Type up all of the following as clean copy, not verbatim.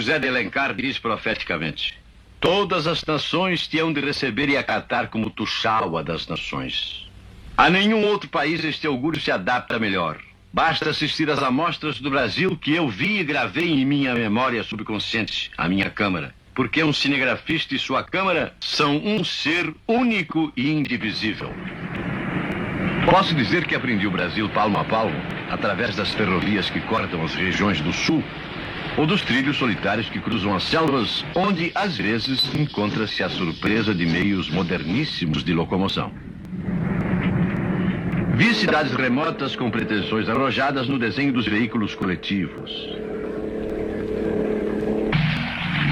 José de Alencar diz profeticamente: todas as nações te hão de receber e acatar como Tuxaua das nações. A nenhum outro país este augúrio se adapta melhor. Basta assistir às amostras do Brasil que eu vi e gravei em minha memória subconsciente, a minha câmara. Porque um cinegrafista e sua câmara são um ser único e indivisível. Posso dizer que aprendi o Brasil palmo a palmo, através das ferrovias que cortam as regiões do sul, ou dos trilhos solitários que cruzam as selvas, onde, às vezes, encontra-se a surpresa de meios moderníssimos de locomoção. Vi cidades remotas com pretensões arrojadas no desenho dos veículos coletivos.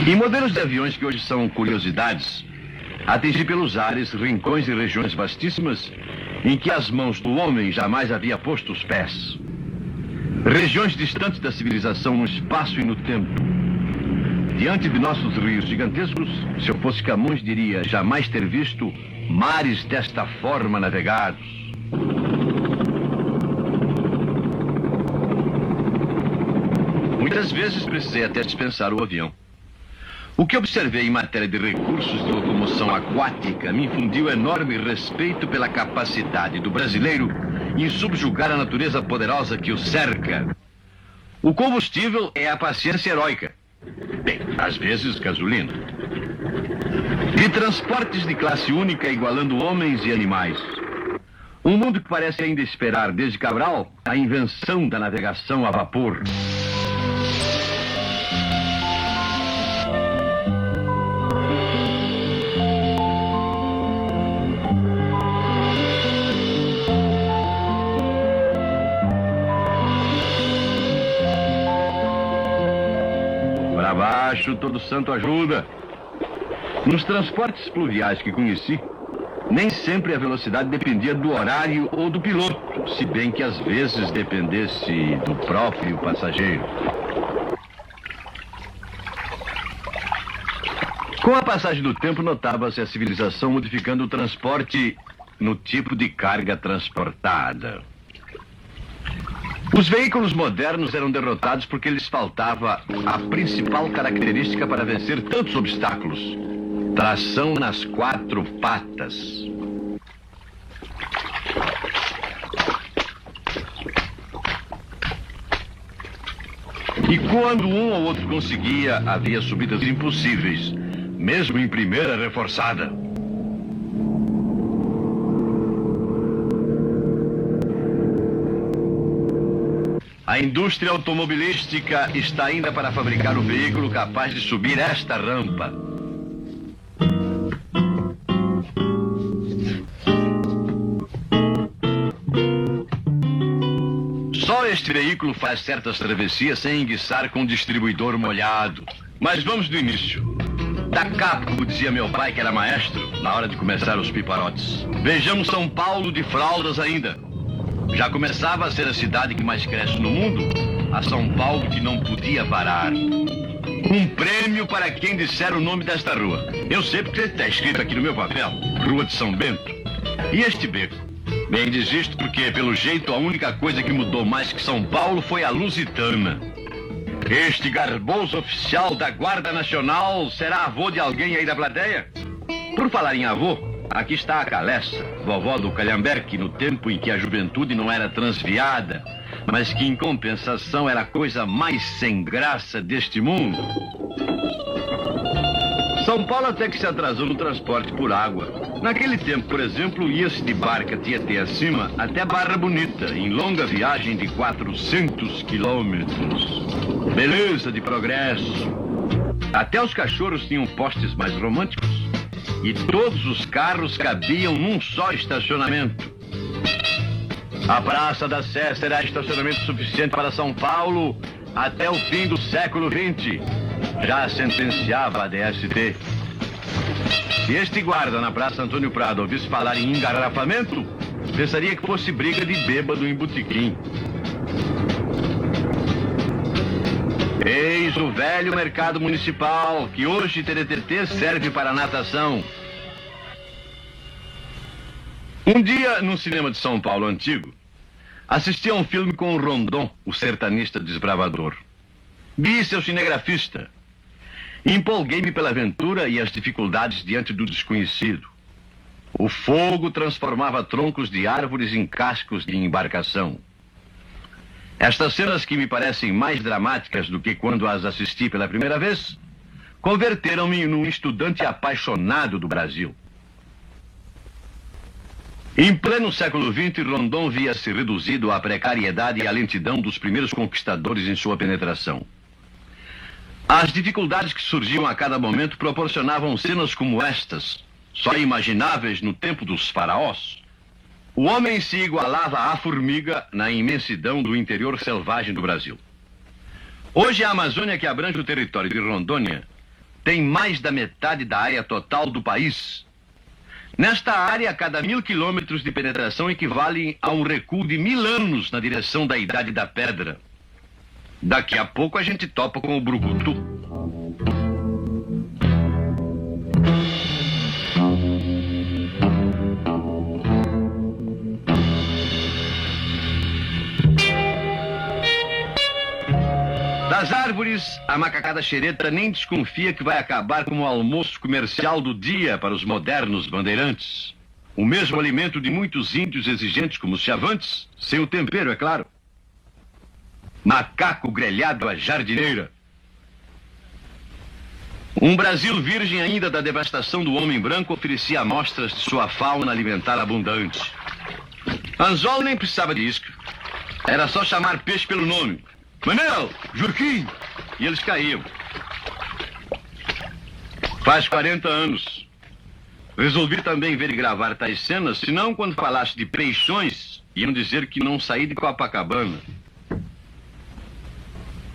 E modelos de aviões que hoje são curiosidades, atingi pelos ares rincões e regiões vastíssimas em que as mãos do homem jamais havia posto os pés. Regiões distantes da civilização no espaço e no tempo. Diante de nossos rios gigantescos, se eu fosse Camões, diria jamais ter visto mares desta forma navegados. Muitas vezes precisei até dispensar o avião. O que observei em matéria de recursos de locomoção aquática me infundiu enorme respeito pela capacidade do brasileiro em subjugar a natureza poderosa que o cerca. O combustível é a paciência heróica. Bem, às vezes gasolina. Vi transportes de classe única igualando homens e animais. Um mundo que parece ainda esperar, desde Cabral, a invenção da navegação a vapor. Para baixo, todo santo ajuda. Nos transportes fluviais que conheci, nem sempre a velocidade dependia do horário ou do piloto, se bem que às vezes dependesse do próprio passageiro. Com a passagem do tempo, notava-se a civilização modificando o transporte no tipo de carga transportada. Os veículos modernos eram derrotados porque lhes faltava a principal característica para vencer tantos obstáculos: tração nas quatro patas. E quando um ou outro conseguia, havia subidas impossíveis, mesmo em primeira reforçada. A indústria automobilística está ainda para fabricar o veículo capaz de subir esta rampa. Só este veículo faz certas travessias sem enguiçar com um distribuidor molhado. Mas vamos do início. Da cá, como dizia meu pai, que era maestro, na hora de começar os piparotes. Vejamos São Paulo de fraldas ainda. Já começava a ser a cidade que mais cresce no mundo, a São Paulo que não podia parar. Um prêmio para quem disser o nome desta rua. Eu sei porque está escrito aqui no meu papel, Rua de São Bento. E este beco? Bem, desisto porque, pelo jeito, a única coisa que mudou mais que São Paulo foi a Lusitana. Este garboso oficial da Guarda Nacional será avô de alguém aí da plateia? Por falar em avô, aqui está a Calessa, vovó do Calhamberque, no tempo em que a juventude não era transviada, mas que, em compensação, era a coisa mais sem graça deste mundo. São Paulo até que se atrasou no transporte por água. Naquele tempo, por exemplo, ia-se de barca Tietê acima até Barra Bonita, em longa viagem de 400 quilômetros. Beleza de progresso. Até os cachorros tinham postes mais românticos. E todos os carros cabiam num só estacionamento. A Praça da Sé será estacionamento suficiente para São Paulo até o fim do século XX. Já sentenciava a DST. Se este guarda na Praça Antônio Prado ouvisse falar em engarrafamento, pensaria que fosse briga de bêbado em botequim. Eis o velho mercado municipal, que hoje TTT serve para natação. Um dia, no cinema de São Paulo antigo, assisti a um filme com o Rondon, o sertanista desbravador. Vi seu cinegrafista. Empolguei-me pela aventura e as dificuldades diante do desconhecido. O fogo transformava troncos de árvores em cascos de embarcação. Estas cenas, que me parecem mais dramáticas do que quando as assisti pela primeira vez, converteram-me num estudante apaixonado do Brasil. Em pleno século XX, Rondon via-se reduzido à precariedade e à lentidão dos primeiros conquistadores em sua penetração. As dificuldades que surgiam a cada momento proporcionavam cenas como estas, só imagináveis no tempo dos faraós. O homem se igualava à formiga na imensidão do interior selvagem do Brasil. Hoje, a Amazônia, que abrange o território de Rondônia, tem mais da metade da área total do país. Nesta área, cada 1000 quilômetros de penetração equivalem a um recuo de 1000 anos na direção da Idade da Pedra. Daqui a pouco a gente topa com o brucutu. Das árvores, a macacada xereta nem desconfia que vai acabar como o almoço comercial do dia para os modernos bandeirantes. O mesmo alimento de muitos índios exigentes como os chavantes, sem o tempero, é claro. Macaco grelhado à jardineira. Um Brasil virgem ainda da devastação do homem branco oferecia amostras de sua fauna alimentar abundante. Anzol nem precisava de isca. Era só chamar peixe pelo nome. Manel, Jurquim! E eles caíam. Faz 40 anos. Resolvi também ver e gravar tais cenas, senão quando falasse de peixões, iam dizer que não saí de Copacabana.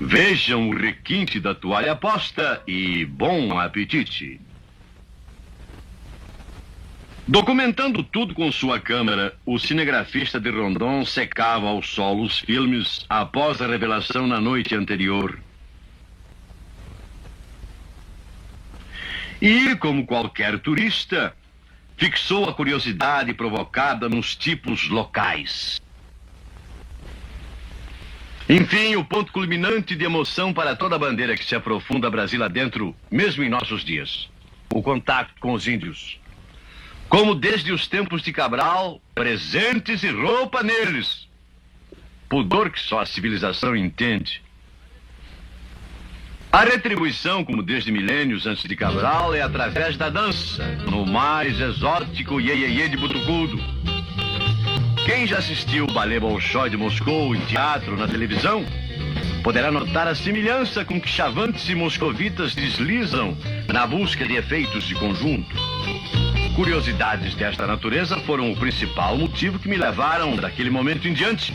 Vejam o requinte da toalha posta e bom apetite. Documentando tudo com sua câmera, o cinegrafista de Rondon secava ao sol os filmes após a revelação na noite anterior. E, como qualquer turista, fixou a curiosidade provocada nos tipos locais. Enfim, o ponto culminante de emoção para toda a bandeira que se aprofunda Brasil adentro, mesmo em nossos dias: o contato com os índios. Como desde os tempos de Cabral, presentes e roupa neles. Pudor que só a civilização entende. A retribuição, como desde milênios antes de Cabral, é através da dança, no mais exótico iê-iê-iê de Butucudo. Quem já assistiu o Ballet Bolshoi de Moscou em teatro, na televisão, poderá notar a semelhança com que chavantes e moscovitas deslizam na busca de efeitos de conjunto. Curiosidades desta natureza foram o principal motivo que me levaram, daquele momento em diante,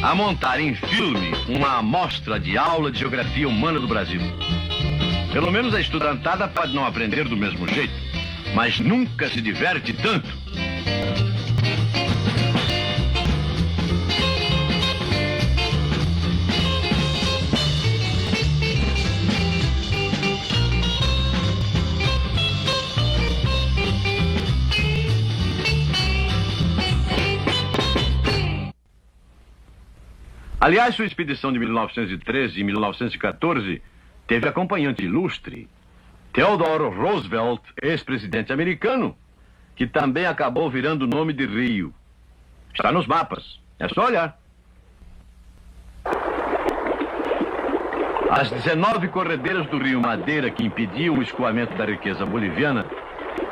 a montar em filme uma amostra de aula de geografia humana do Brasil. Pelo menos a estudantada pode não aprender do mesmo jeito, mas nunca se diverte tanto. Aliás, sua expedição de 1913 e 1914 teve acompanhante ilustre, Theodore Roosevelt, ex-presidente americano, que também acabou virando o nome de Rio. Está nos mapas, é só olhar. As 19 corredeiras do rio Madeira que impediam o escoamento da riqueza boliviana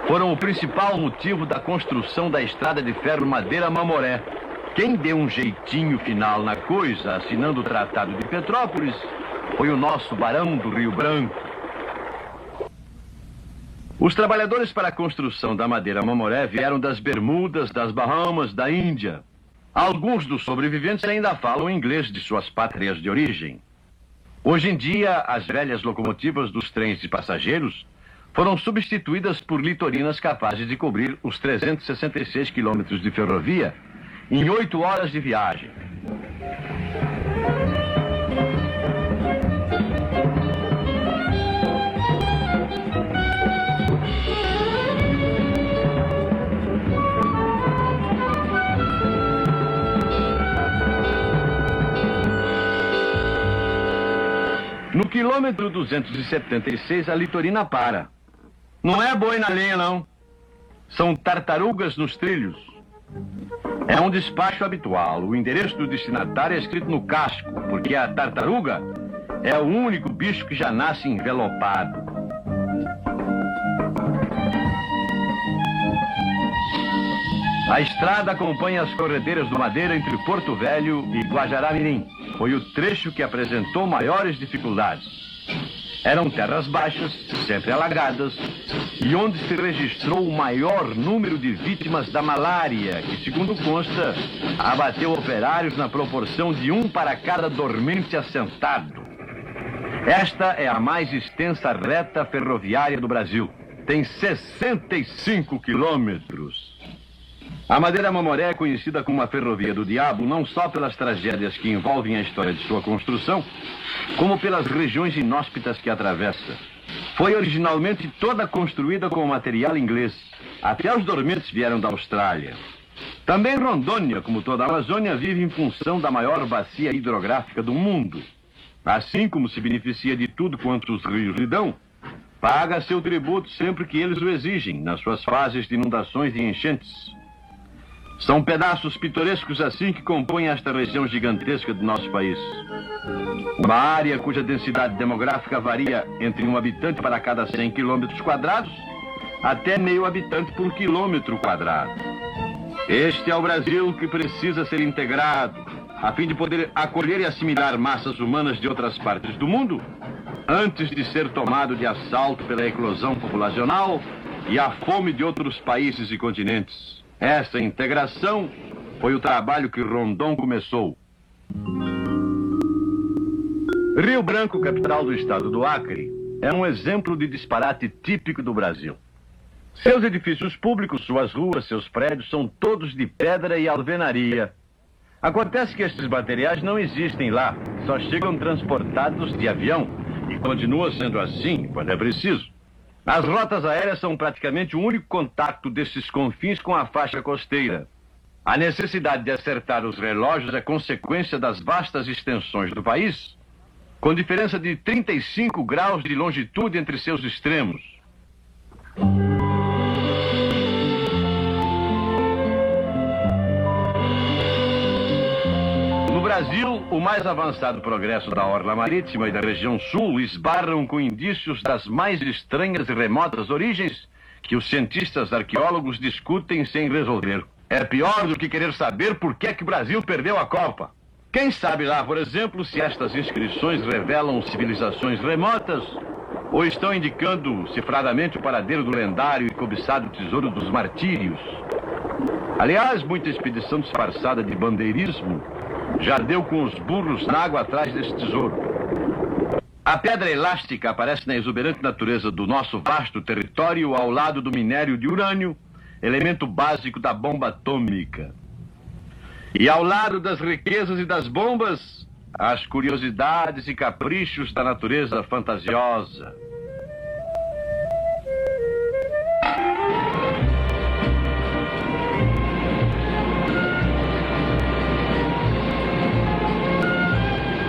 foram o principal motivo da construção da estrada de ferro Madeira-Mamoré. Quem deu um jeitinho final na coisa, assinando o Tratado de Petrópolis, foi o nosso Barão do Rio Branco. Os trabalhadores para a construção da Madeira-Mamoré vieram das Bermudas, das Bahamas, da Índia. Alguns dos sobreviventes ainda falam inglês de suas pátrias de origem. Hoje em dia, as velhas locomotivas dos trens de passageiros foram substituídas por litorinas capazes de cobrir os 366 quilômetros de ferrovia em 8 horas de viagem. No quilômetro 276, a litorina para. Não é boi na lenha, não. São tartarugas nos trilhos. É um despacho habitual. O endereço do destinatário é escrito no casco, porque a tartaruga é o único bicho que já nasce envelopado. A estrada acompanha as corredeiras do Madeira entre Porto Velho e Guajará-Mirim. Foi o trecho que apresentou maiores dificuldades. Eram terras baixas, sempre alagadas, e onde se registrou o maior número de vítimas da malária, que, segundo consta, abateu operários na proporção de 1 para cada dormente assentado. Esta é a mais extensa reta ferroviária do Brasil. Tem 65 quilômetros. A Madeira-Mamoré é conhecida como a Ferrovia do Diabo, não só pelas tragédias que envolvem a história de sua construção, como pelas regiões inóspitas que atravessa. Foi originalmente toda construída com material inglês. Até os dormentes vieram da Austrália. Também Rondônia, como toda a Amazônia, vive em função da maior bacia hidrográfica do mundo. Assim como se beneficia de tudo quanto os rios lhe dão, paga seu tributo sempre que eles o exigem, nas suas fases de inundações e enchentes. São pedaços pitorescos assim que compõem esta região gigantesca do nosso país. Uma área cuja densidade demográfica varia entre 1 habitante para cada 100 quilômetros quadrados até meio habitante por quilômetro quadrado. Este é o Brasil que precisa ser integrado a fim de poder acolher e assimilar massas humanas de outras partes do mundo antes de ser tomado de assalto pela eclosão populacional e a fome de outros países e continentes. Essa integração foi o trabalho que Rondon começou. Rio Branco, capital do estado do Acre, é um exemplo de disparate típico do Brasil. Seus edifícios públicos, suas ruas, seus prédios são todos de pedra e alvenaria. Acontece que estes materiais não existem lá, só chegam transportados de avião e continua sendo assim quando é preciso. As rotas aéreas são praticamente o único contato desses confins com a faixa costeira. A necessidade de acertar os relógios é consequência das vastas extensões do país, com diferença de 35 graus de longitude entre seus extremos. No Brasil, o mais avançado progresso da orla marítima e da região sul esbarram com indícios das mais estranhas e remotas origens que os cientistas arqueólogos discutem sem resolver. É pior do que querer saber por que o Brasil perdeu a Copa. Quem sabe lá, por exemplo, se estas inscrições revelam civilizações remotas ou estão indicando cifradamente o paradeiro do lendário e cobiçado tesouro dos martírios. Aliás, muita expedição disfarçada de bandeirismo já deu com os burros na água atrás desse tesouro. A pedra elástica aparece na exuberante natureza do nosso vasto território ao lado do minério de urânio, elemento básico da bomba atômica. E ao lado das riquezas e das bombas, as curiosidades e caprichos da natureza fantasiosa.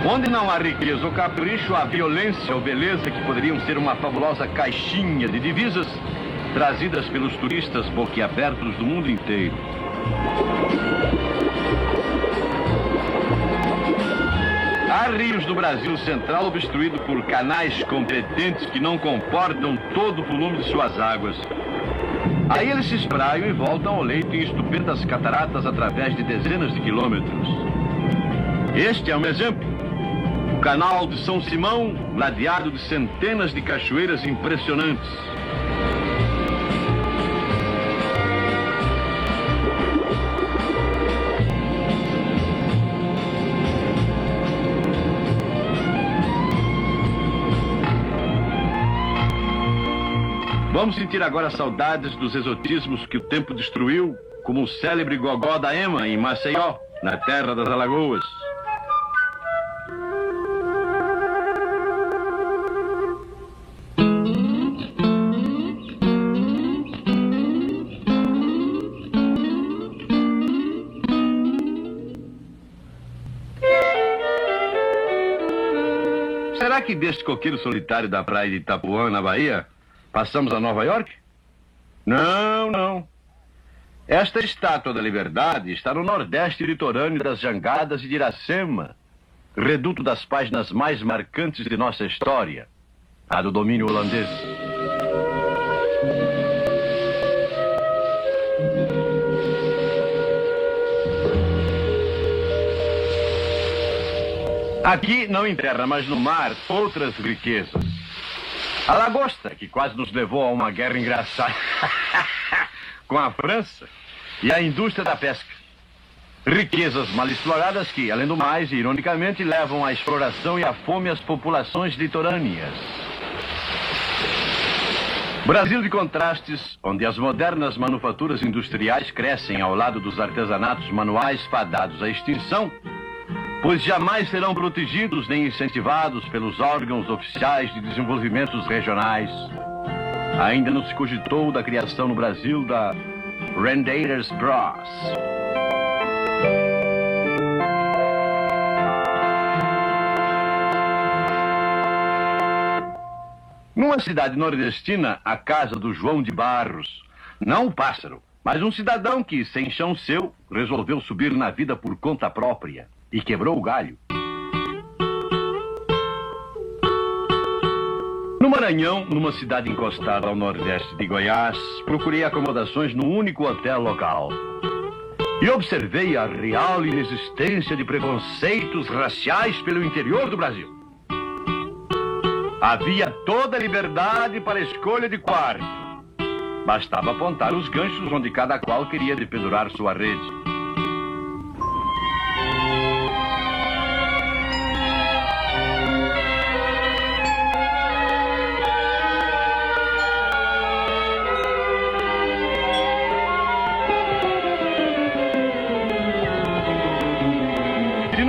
Onde não há riqueza ou capricho, há violência ou beleza que poderiam ser uma fabulosa caixinha de divisas trazidas pelos turistas boquiabertos do mundo inteiro. Há rios do Brasil Central obstruídos por canais competentes que não comportam todo o volume de suas águas. Aí eles se espraiam e voltam ao leito em estupendas cataratas através de dezenas de quilômetros. Este é um exemplo. O canal de São Simão, ladeado de centenas de cachoeiras impressionantes. Vamos sentir agora saudades dos exotismos que o tempo destruiu, como o célebre gogó da Ema, em Maceió, na terra das Alagoas. Será que deste coqueiro solitário da praia de Itapuã, na Bahia, passamos a Nova York? Não, não. Esta estátua da liberdade está no nordeste litorâneo das Jangadas e de Iracema, reduto das páginas mais marcantes de nossa história, a do domínio holandês. Aqui não em terra, mas no mar, outras riquezas. A lagosta, que quase nos levou a uma guerra engraçada com a França, e a indústria da pesca. Riquezas mal exploradas que, além do mais, ironicamente, levam à exploração e à fome as populações litorâneas. Brasil de contrastes, onde as modernas manufaturas industriais crescem ao lado dos artesanatos manuais fadados à extinção, pois jamais serão protegidos nem incentivados pelos órgãos oficiais de desenvolvimentos regionais. Ainda não se cogitou da criação no Brasil da Rendeiras Bros. Numa cidade nordestina, a casa do João de Barros, não o pássaro, mas um cidadão que, sem chão seu, resolveu subir na vida por conta própria e quebrou o galho. No Maranhão, numa cidade encostada ao nordeste de Goiás, procurei acomodações no único hotel local. E observei a real inexistência de preconceitos raciais pelo interior do Brasil. Havia toda a liberdade para a escolha de quarto. Bastava apontar os ganchos onde cada qual queria dependurar sua rede.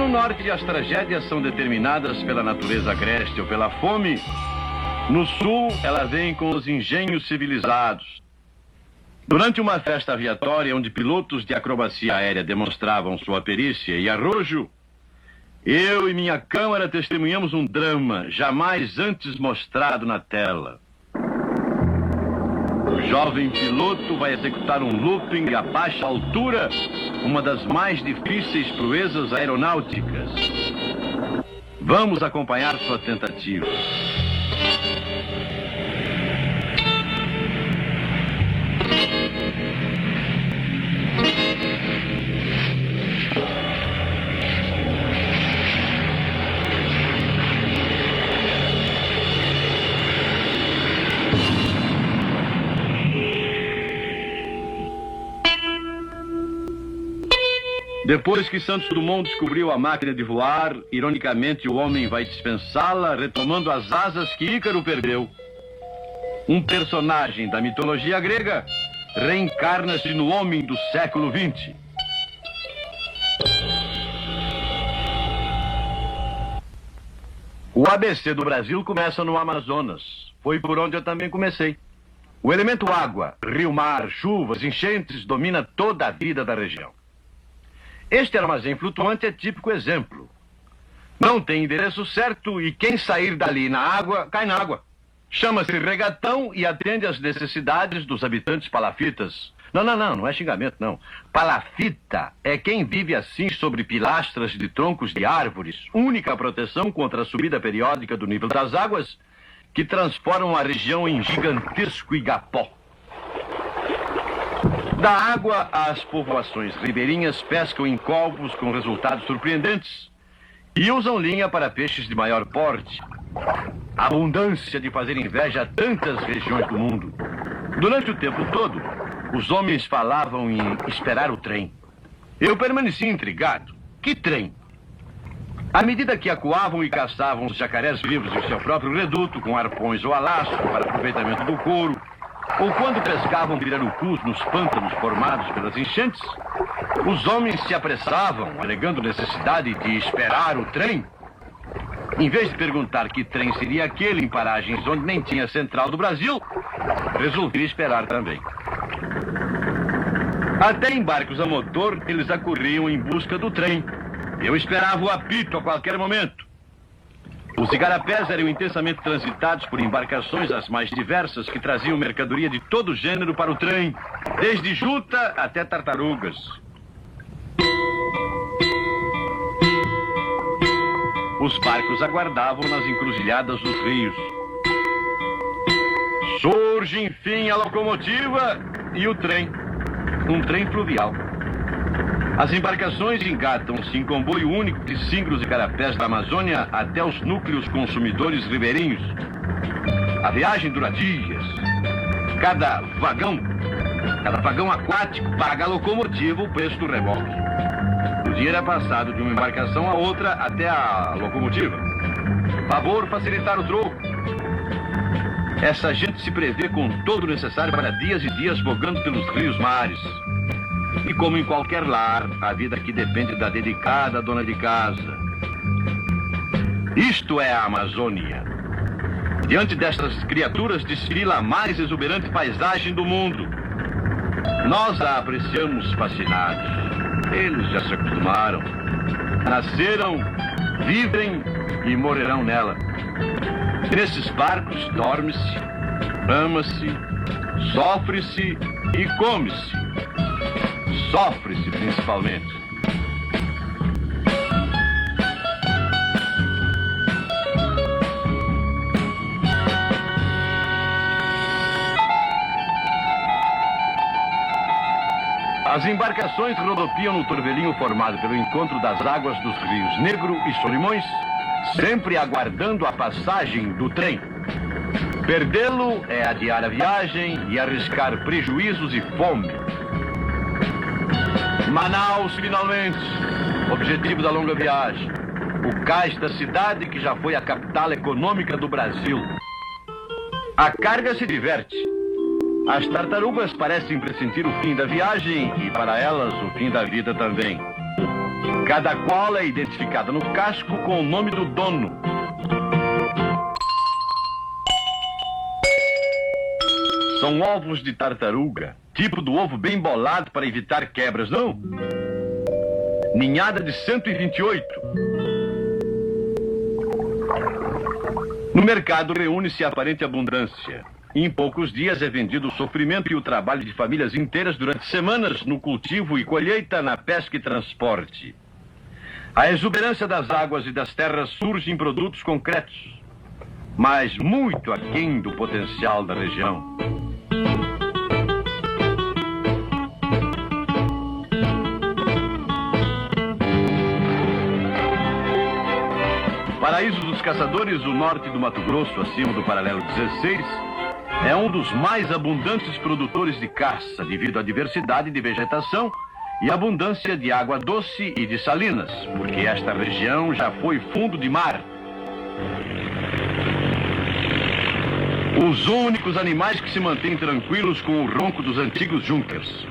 No norte, as tragédias são determinadas pela natureza agreste ou pela fome. No sul, ela vem com os engenhos civilizados. Durante uma festa aviatória, onde pilotos de acrobacia aérea demonstravam sua perícia e arrojo, eu e minha câmara testemunhamos um drama jamais antes mostrado na tela. O jovem piloto vai executar um looping a baixa altura, uma das mais difíceis proezas aeronáuticas. Vamos acompanhar sua tentativa. Depois que Santos Dumont descobriu a máquina de voar, ironicamente o homem vai dispensá-la, retomando as asas que Ícaro perdeu. Um personagem da mitologia grega reencarna-se no homem do século XX. O ABC do Brasil começa no Amazonas. Foi por onde eu também comecei. O elemento água, rio, mar, chuvas, enchentes, domina toda a vida da região. Este armazém flutuante é típico exemplo. Não tem endereço certo e quem sair dali na água, cai na água. Chama-se regatão e atende às necessidades dos habitantes palafitas. Não é xingamento, não. Palafita é quem vive assim sobre pilastras de troncos de árvores, única proteção contra a subida periódica do nível das águas, que transformam a região em gigantesco igapó. Da água, as povoações ribeirinhas pescam em covos com resultados surpreendentes e usam linha para peixes de maior porte. Abundância de fazer inveja a tantas regiões do mundo. Durante o tempo todo, os homens falavam em esperar o trem. Eu permaneci intrigado. Que trem? À medida que acuavam e caçavam os jacarés vivos em seu próprio reduto, com arpões ou a laço para aproveitamento do couro, ou quando pescavam pirarucus nos pântanos formados pelas enchentes, os homens se apressavam, alegando necessidade de esperar o trem. Em vez de perguntar que trem seria aquele em paragens onde nem tinha central do Brasil, resolvi esperar também. Até em barcos a motor, eles acorriam em busca do trem. Eu esperava o apito a qualquer momento. Os igarapés eram intensamente transitados por embarcações as mais diversas que traziam mercadoria de todo gênero para o trem, desde juta até tartarugas. Os barcos aguardavam nas encruzilhadas dos rios. Surge, enfim, a locomotiva e o trem. Um trem fluvial. As embarcações engatam-se em comboio único de singros e carapés da Amazônia até os núcleos consumidores ribeirinhos. A viagem dura dias. Cada vagão aquático paga a locomotiva o preço do reboque. O dinheiro é passado de uma embarcação a outra até a locomotiva. Favor facilitar o troco. Essa gente se prevê com todo o necessário para dias e dias bogando pelos rios mares. E como em qualquer lar, a vida aqui depende da dedicada dona de casa. Isto é a Amazônia. Diante destas criaturas desfila a mais exuberante paisagem do mundo. Nós a apreciamos fascinados. Eles já se acostumaram. Nasceram, vivem e morrerão nela. Nesses barcos dorme-se, ama-se, sofre-se e come-se. Sofre-se principalmente. As embarcações rodopiam no turvelinho formado pelo encontro das águas dos rios Negro e Solimões, sempre aguardando a passagem do trem. Perdê-lo é adiar a viagem e arriscar prejuízos e fome. Manaus, finalmente, objetivo da longa viagem. O cais da cidade que já foi a capital econômica do Brasil. A carga se diverte. As tartarugas parecem pressentir o fim da viagem e, para elas, o fim da vida também. Cada qual é identificada no casco com o nome do dono. São ovos de tartaruga, tipo do ovo bem bolado para evitar quebras, não? Ninhada de 128. No mercado reúne-se a aparente abundância. Em poucos dias é vendido o sofrimento e o trabalho de famílias inteiras durante semanas no cultivo e colheita, na pesca e transporte. A exuberância das águas e das terras surge em produtos concretos, mas muito aquém do potencial da região. Paraíso dos Caçadores, o norte do Mato Grosso, acima do paralelo 16, é um dos mais abundantes produtores de caça, devido à diversidade de vegetação e abundância de água doce e de salinas, porque esta região já foi fundo de mar. Os únicos animais que se mantêm tranquilos com o ronco dos antigos junkers.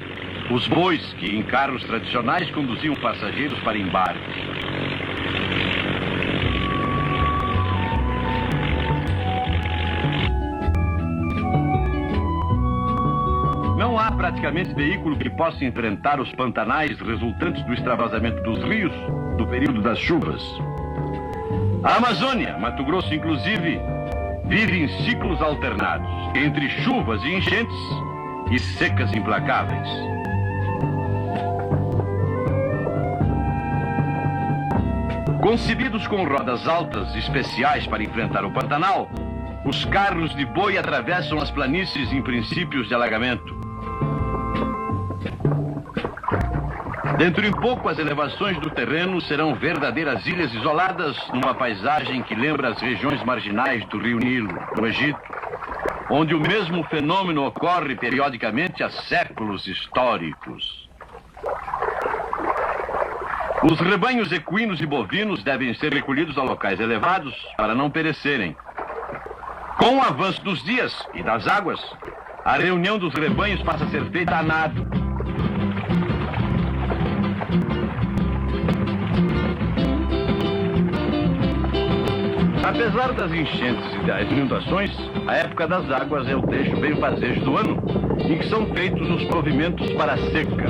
Os bois que, em carros tradicionais, conduziam passageiros para embarque. Não há praticamente veículo que possa enfrentar os pantanais resultantes do extravasamento dos rios do período das chuvas. A Amazônia, Mato Grosso inclusive, vive em ciclos alternados, entre chuvas e enchentes e secas implacáveis. Concebidos com rodas altas especiais para enfrentar o Pantanal, os carros de boi atravessam as planícies em princípios de alagamento. Dentro em pouco, as elevações do terreno serão verdadeiras ilhas isoladas numa paisagem que lembra as regiões marginais do rio Nilo, no Egito, onde o mesmo fenômeno ocorre periodicamente há séculos históricos. Os rebanhos equinos e bovinos devem ser recolhidos a locais elevados para não perecerem. Com o avanço dos dias e das águas, a reunião dos rebanhos passa a ser feita a nado. Apesar das enchentes e das inundações, a época das águas é o trecho bem fazejo do ano, em que são feitos os provimentos para a seca.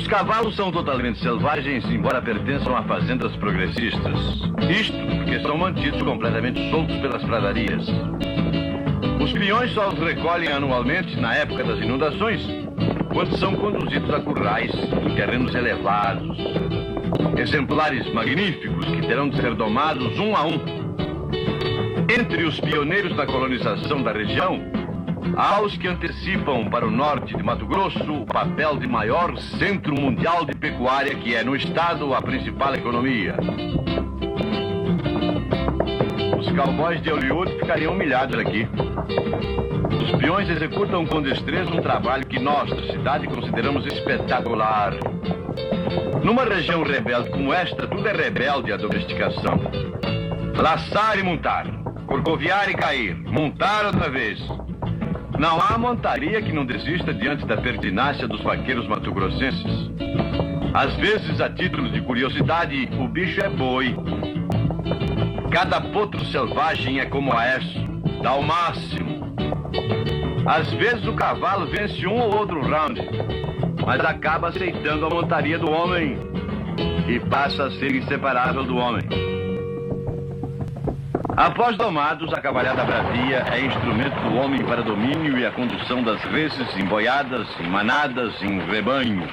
cavalos são totalmente selvagens, embora pertençam a fazendas progressistas. Isto porque são mantidos completamente soltos pelas pradarias. Os peões só os recolhem anualmente na época das inundações, quando são conduzidos a currais em terrenos elevados. Exemplares magníficos que terão de ser domados um a um. Entre os pioneiros da colonização da região, há os que antecipam para o norte de Mato Grosso o papel de maior centro mundial de pecuária, que é no estado a principal economia. Os cowboys de Hollywood ficariam humilhados aqui. Os peões executam com destreza um trabalho que nós da cidade consideramos espetacular. Numa região rebelde como esta, tudo é rebelde à domesticação. Laçar e montar, corcoviar e cair, montar outra vez. Não há montaria que não desista diante da pertinácia dos vaqueiros matogrossenses. Às vezes, a título de curiosidade, o bicho é boi. Cada potro selvagem é como Aécio, dá o máximo. Às vezes o cavalo vence um ou outro round, mas acaba aceitando a montaria do homem e passa a ser inseparável do homem. Após domados, a cavalhada bravia é instrumento do homem para domínio e a condução das reses em boiadas, em manadas, em rebanhos.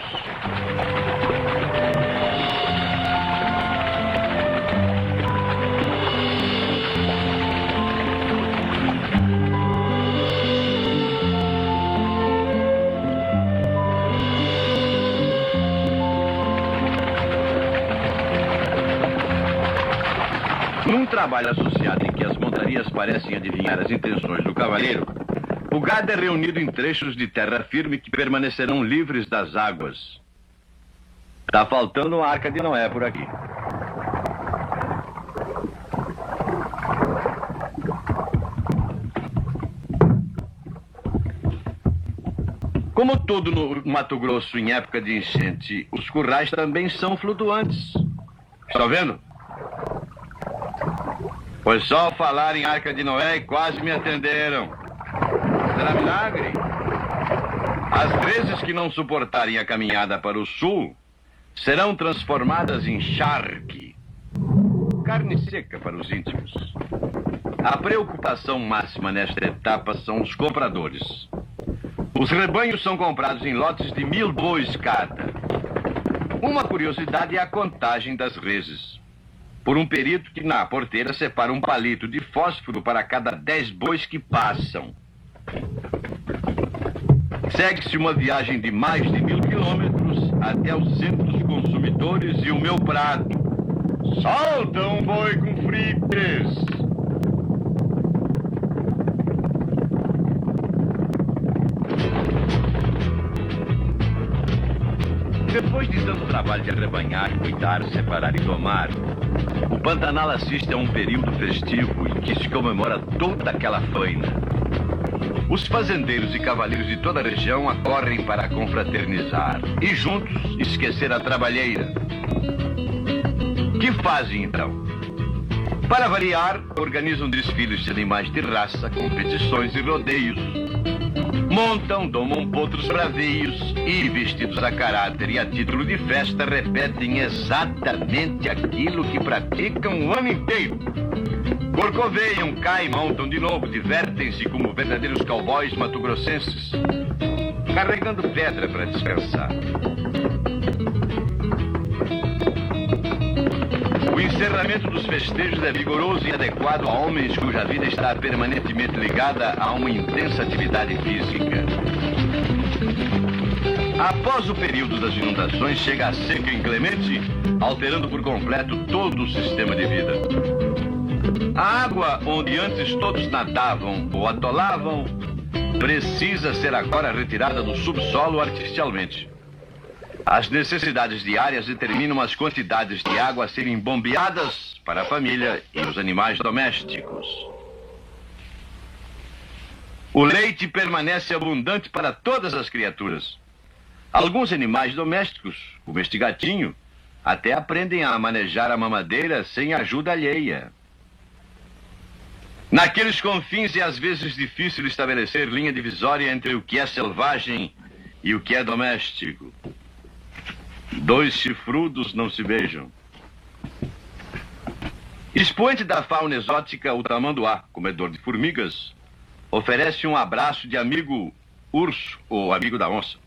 Num trabalho associado em que as montarias parecem adivinhar as intenções do cavaleiro, o gado é reunido em trechos de terra firme que permanecerão livres das águas. Tá faltando uma Arca de Noé por aqui. Como tudo no Mato Grosso em época de enchente, os currais também são flutuantes. Está vendo? Foi só falar em Arca de Noé e quase me atenderam. Será milagre? As reses que não suportarem a caminhada para o sul serão transformadas em charque. Carne seca para os íntimos. A preocupação máxima nesta etapa são os compradores. Os rebanhos são comprados em lotes de 1000 bois cada. Uma curiosidade é a contagem das reses. Por um perito que na porteira separa um palito de fósforo para cada 10 bois que passam. Segue-se uma viagem de mais de 1000 quilômetros até o centro dos consumidores e o meu prato. Solta um boi com frites! Depois de tanto trabalho de arrebanhar, cuidar, separar e domar, o Pantanal assiste a um período festivo em que se comemora toda aquela faina. Os fazendeiros e cavaleiros de toda a região acorrem para confraternizar e juntos esquecer a trabalheira. Que fazem então? Para variar, organizam desfiles de animais de raça, competições e rodeios. Montam, domam potros bravios e, vestidos a caráter e a título de festa, repetem exatamente aquilo que praticam o ano inteiro. Corcoveiam, caem, montam de novo, divertem-se como verdadeiros cowboys matogrossenses, carregando pedra para descansar. O encerramento dos festejos é vigoroso e adequado a homens cuja vida está permanentemente ligada a uma intensa atividade física. Após o período das inundações, chega a seca inclemente, alterando por completo todo o sistema de vida. A água onde antes todos nadavam ou atolavam precisa ser agora retirada do subsolo artificialmente. As necessidades diárias determinam as quantidades de água a serem bombeadas para a família e os animais domésticos. O leite permanece abundante para todas as criaturas. Alguns animais domésticos, como este gatinho, até aprendem a manejar a mamadeira sem ajuda alheia. Naqueles confins é às vezes difícil estabelecer linha divisória entre o que é selvagem e o que é doméstico. Dois chifrudos não se beijam. Expoente da fauna exótica, o tamanduá, comedor de formigas, oferece um abraço de amigo urso ou amigo da onça.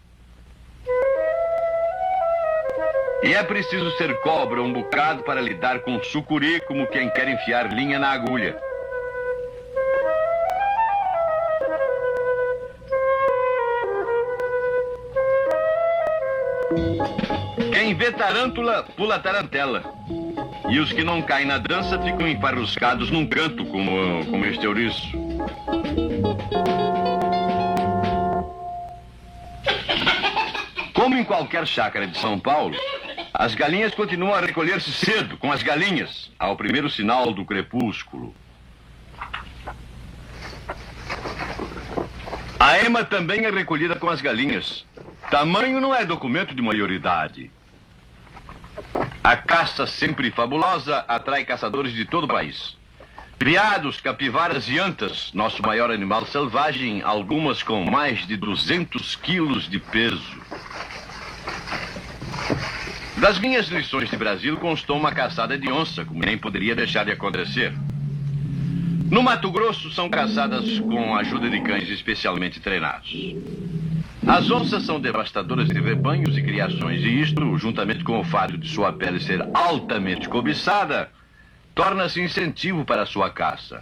E é preciso ser cobra um bocado para lidar com sucuri como quem quer enfiar linha na agulha. Quem vê tarântula, pula tarantela. E os que não caem na dança ficam enfarruscados num canto, como este ouriço. Como em qualquer chácara de São Paulo, as galinhas continuam a recolher-se cedo com as galinhas, ao primeiro sinal do crepúsculo. A ema também é recolhida com as galinhas. Tamanho não é documento de maioridade. A caça sempre fabulosa atrai caçadores de todo o país. Veados, capivaras e antas, nosso maior animal selvagem, algumas com mais de 200 quilos de peso. Das minhas lições de Brasil constou uma caçada de onça, como nem poderia deixar de acontecer. No Mato Grosso são caçadas com a ajuda de cães especialmente treinados. As onças são devastadoras de rebanhos e criações, e isto, juntamente com o fato de sua pele ser altamente cobiçada, torna-se incentivo para a sua caça.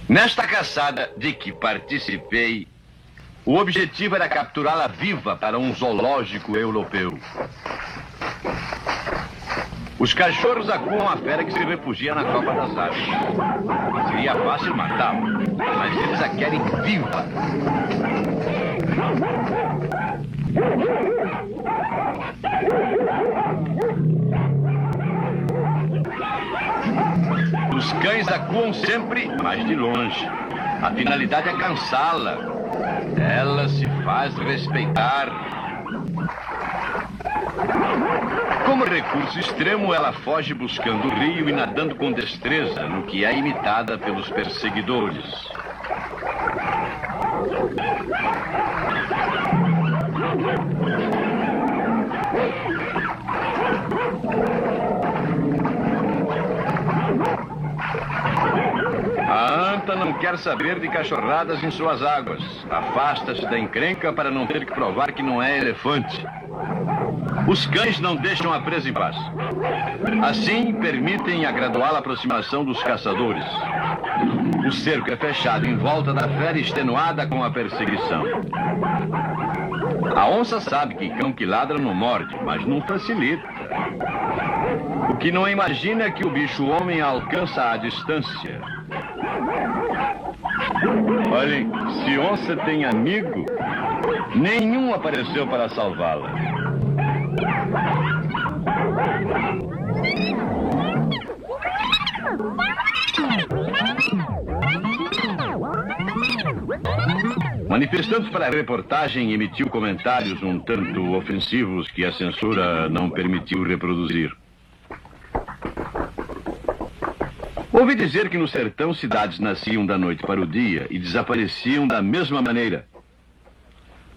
Nesta caçada de que participei, o objetivo era capturá-la viva para um zoológico europeu. Os cachorros acuam a fera que se refugia na copa das árvores. Seria fácil matá-la, mas eles a querem viva. Os cães acuam sempre, mas de longe. A finalidade é cansá-la. Ela se faz respeitar. Como recurso extremo, ela foge buscando o rio e nadando com destreza, no que é imitada pelos perseguidores. A anta não quer saber de cachorradas em suas águas. Afasta-se da encrenca para não ter que provar que não é elefante. Os cães não deixam a presa em paz. Assim, permitem a gradual aproximação dos caçadores. O cerco é fechado em volta da fera, extenuada com a perseguição. A onça sabe que cão que ladra não morde, mas não facilita. O que não imagina é que o bicho-homem alcança a distância. Olhem, se onça tem amigo, nenhum apareceu para salvá-la. Manifestantes para a reportagem emitiu comentários um tanto ofensivos que a censura não permitiu reproduzir. Ouvi dizer que no sertão cidades nasciam da noite para o dia e desapareciam da mesma maneira.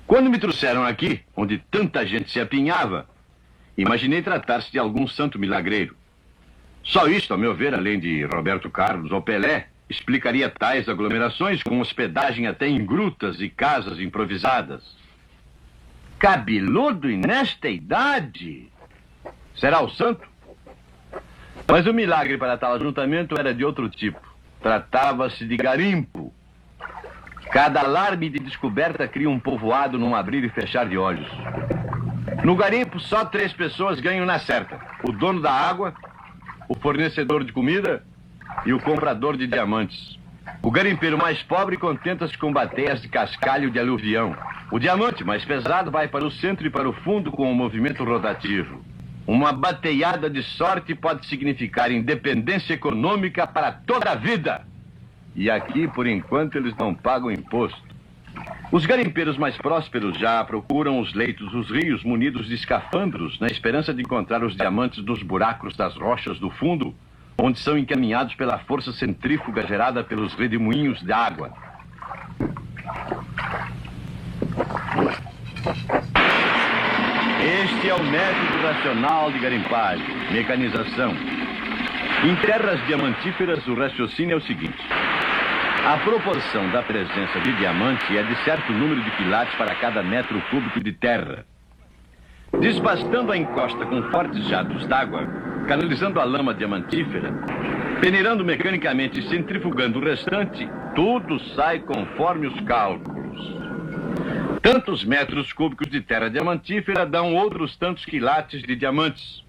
Quando me trouxeram aqui, onde tanta gente se apinhava, imaginei tratar-se de algum santo milagreiro. Só isto, a meu ver, além de Roberto Carlos ou Pelé, explicaria tais aglomerações com hospedagem até em grutas e casas improvisadas. Cabeludo e nesta idade? Será o santo? Mas o milagre para tal ajuntamento era de outro tipo. Tratava-se de garimpo. Cada alarme de descoberta cria um povoado num abrir e fechar de olhos. No garimpo, só 3 pessoas ganham na certa: o dono da água, o fornecedor de comida e o comprador de diamantes. O garimpeiro mais pobre contenta-se com bateias de cascalho de aluvião. O diamante mais pesado vai para o centro e para o fundo com o movimento rotativo. Uma bateiada de sorte pode significar independência econômica para toda a vida. E aqui, por enquanto, eles não pagam imposto. Os garimpeiros mais prósperos já procuram os leitos dos rios munidos de escafandros, na esperança de encontrar os diamantes dos buracos das rochas do fundo, onde são encaminhados pela força centrífuga gerada pelos redemoinhos de água. Este é o método racional de garimpagem, mecanização. Em terras diamantíferas, o raciocínio é o seguinte: a proporção da presença de diamante é de certo número de quilates para cada metro cúbico de terra. Desbastando a encosta com fortes jatos d'água, canalizando a lama diamantífera, peneirando mecanicamente e centrifugando o restante, tudo sai conforme os cálculos. Tantos metros cúbicos de terra diamantífera dão outros tantos quilates de diamantes.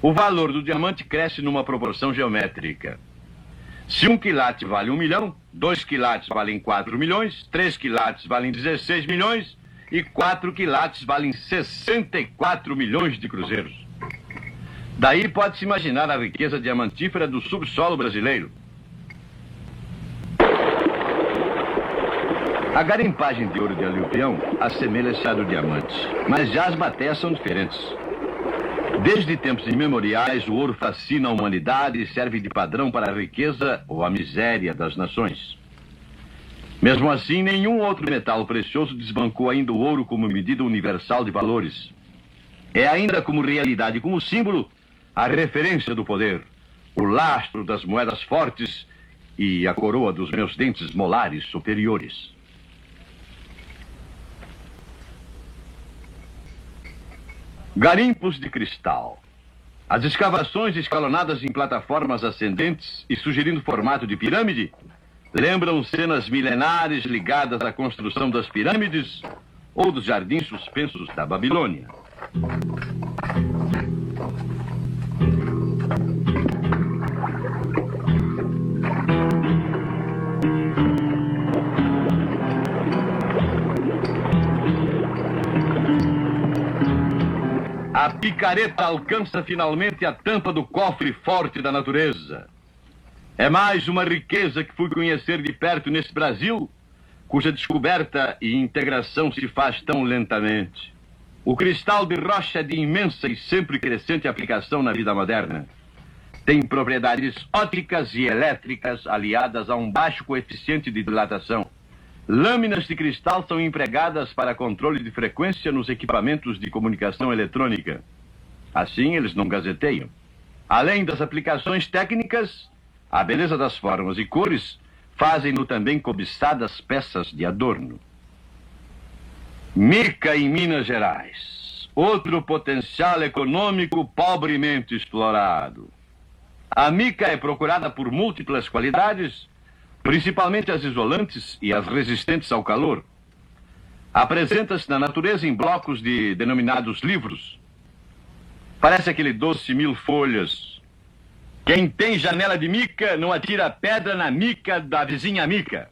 O valor do diamante cresce numa proporção geométrica. Se 1 quilate vale 1 milhão, 2 quilates valem 4 milhões, 3 quilates valem 16 milhões e 4 quilates valem 64 milhões de cruzeiros. Daí pode-se imaginar a riqueza diamantífera do subsolo brasileiro. A garimpagem de ouro de aluvião assemelha-se à do diamante, mas já as matérias são diferentes. Desde tempos imemoriais, o ouro fascina a humanidade e serve de padrão para a riqueza ou a miséria das nações. Mesmo assim, nenhum outro metal precioso desbancou ainda o ouro como medida universal de valores. É ainda como realidade, como símbolo, a referência do poder, o lastro das moedas fortes e a coroa dos meus dentes molares superiores. Garimpos de cristal. As escavações escalonadas em plataformas ascendentes e sugerindo formato de pirâmide lembram cenas milenares ligadas à construção das pirâmides ou dos jardins suspensos da Babilônia. A picareta alcança finalmente a tampa do cofre forte da natureza. É mais uma riqueza que fui conhecer de perto nesse Brasil, cuja descoberta e integração se faz tão lentamente. O cristal de rocha é de imensa e sempre crescente aplicação na vida moderna. Tem propriedades ópticas e elétricas aliadas a um baixo coeficiente de dilatação. Lâminas de cristal são empregadas para controle de frequência nos equipamentos de comunicação eletrônica. Assim, eles não gazeteiam. Além das aplicações técnicas, a beleza das formas e cores fazem-no também cobiçadas peças de adorno. Mica em Minas Gerais. Outro potencial econômico pobremente explorado. A mica é procurada por múltiplas qualidades, principalmente as isolantes e as resistentes ao calor. Apresenta-se na natureza em blocos denominados livros. Parece aquele doce mil folhas. Quem tem janela de mica não atira pedra na mica da vizinha mica.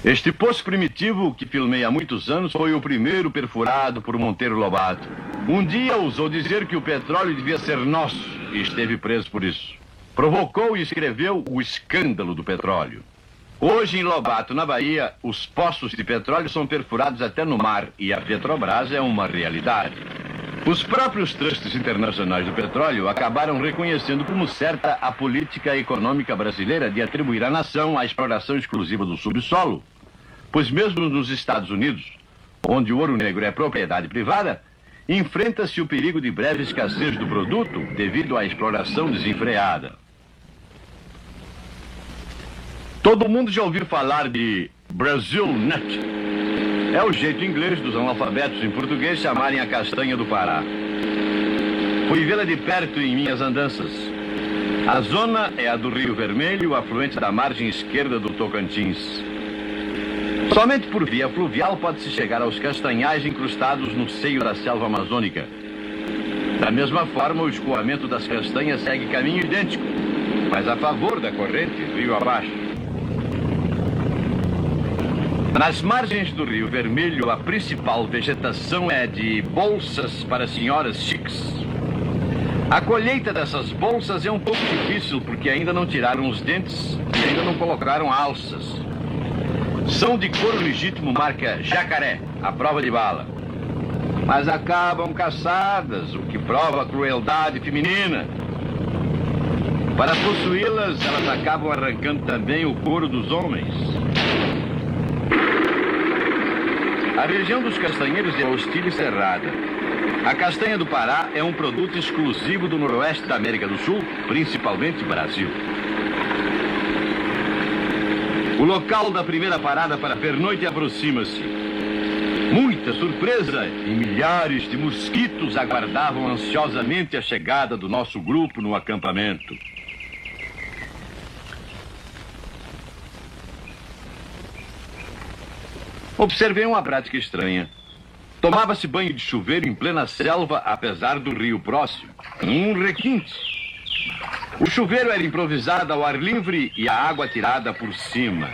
Este poço primitivo que filmei há muitos anos foi o primeiro perfurado por Monteiro Lobato. Um dia ousou dizer que o petróleo devia ser nosso e esteve preso por isso. Provocou e escreveu O Escândalo do Petróleo. Hoje, em Lobato, na Bahia, os poços de petróleo são perfurados até no mar e a Petrobras é uma realidade. Os próprios trustes internacionais do petróleo acabaram reconhecendo como certa a política econômica brasileira de atribuir à nação a exploração exclusiva do subsolo. Pois mesmo nos Estados Unidos, onde o ouro negro é propriedade privada, enfrenta-se o perigo de breve escassez do produto devido à exploração desenfreada. Todo mundo já ouviu falar de Brazil Nut. É o jeito inglês dos analfabetos em português chamarem a castanha do Pará. Fui vê-la de perto em minhas andanças. A zona é a do Rio Vermelho, afluente da margem esquerda do Tocantins. Somente por via fluvial pode-se chegar aos castanhais incrustados no seio da selva amazônica. Da mesma forma, o escoamento das castanhas segue caminho idêntico, mas a favor da corrente, rio abaixo. Nas margens do Rio Vermelho, a principal vegetação é de bolsas para senhoras chiques. A colheita dessas bolsas é um pouco difícil porque ainda não tiraram os dentes e ainda não colocaram alças. São de couro legítimo marca Jacaré, à prova de bala. Mas acabam caçadas, o que prova a crueldade feminina. Para possuí-las, elas acabam arrancando também o couro dos homens. A região dos castanheiros é hostil e cerrada. A castanha do Pará é um produto exclusivo do noroeste da América do Sul, principalmente Brasil. O local da primeira parada para a pernoite aproxima-se. Muita surpresa e milhares de mosquitos aguardavam ansiosamente a chegada do nosso grupo no acampamento. Observei uma prática estranha. Tomava-se banho de chuveiro em plena selva, apesar do rio próximo. Um requinte. O chuveiro era improvisado ao ar livre e a água tirada por cima.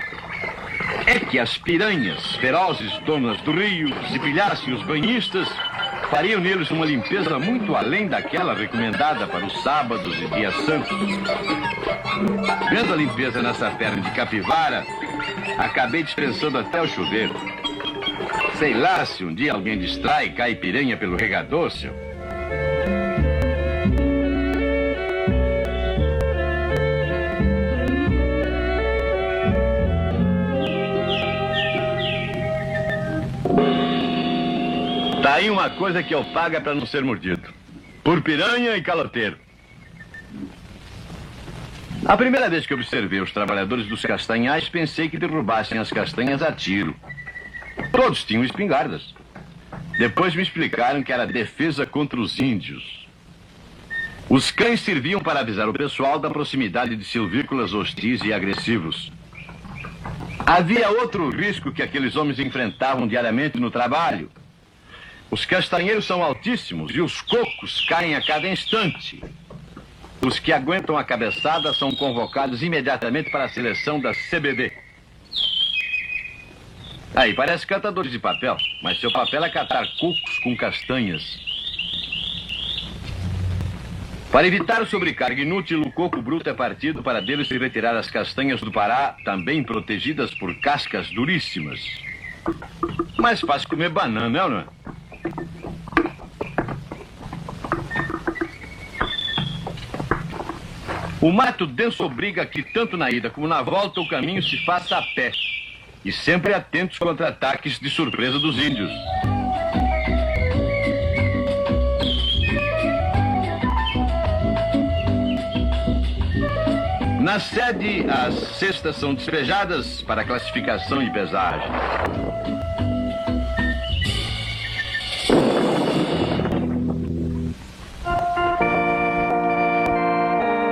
É que as piranhas, ferozes donas do rio, se pilhassem os banhistas, fariam neles uma limpeza muito além daquela recomendada para os sábados e dias santos. Vendo a limpeza nessa perna de capivara, acabei dispensando até o chuveiro. Sei lá se um dia alguém distrai e cai piranha pelo regador, seu. Tá aí uma coisa que eu pago para não ser mordido. Por piranha e caloteiro. A primeira vez que observei os trabalhadores dos castanhais, pensei que derrubassem as castanhas a tiro. Todos tinham espingardas. Depois me explicaram que era defesa contra os índios. Os cães serviam para avisar o pessoal da proximidade de silvícolas hostis e agressivos. Havia outro risco que aqueles homens enfrentavam diariamente no trabalho. Os castanheiros são altíssimos e os cocos caem a cada instante. Os que aguentam a cabeçada são convocados imediatamente para a seleção da CBD. Aí, parece catadores de papel, mas seu papel é catar cocos com castanhas. Para evitar sobrecarga inútil, o coco bruto é partido para dele se retirar as castanhas do Pará, também protegidas por cascas duríssimas. Mais fácil comer banana, não é? O mato denso obriga que tanto na ida como na volta o caminho se faça a pé. E sempre atentos contra ataques de surpresa dos índios. Na sede, as cestas são despejadas para classificação e pesagem.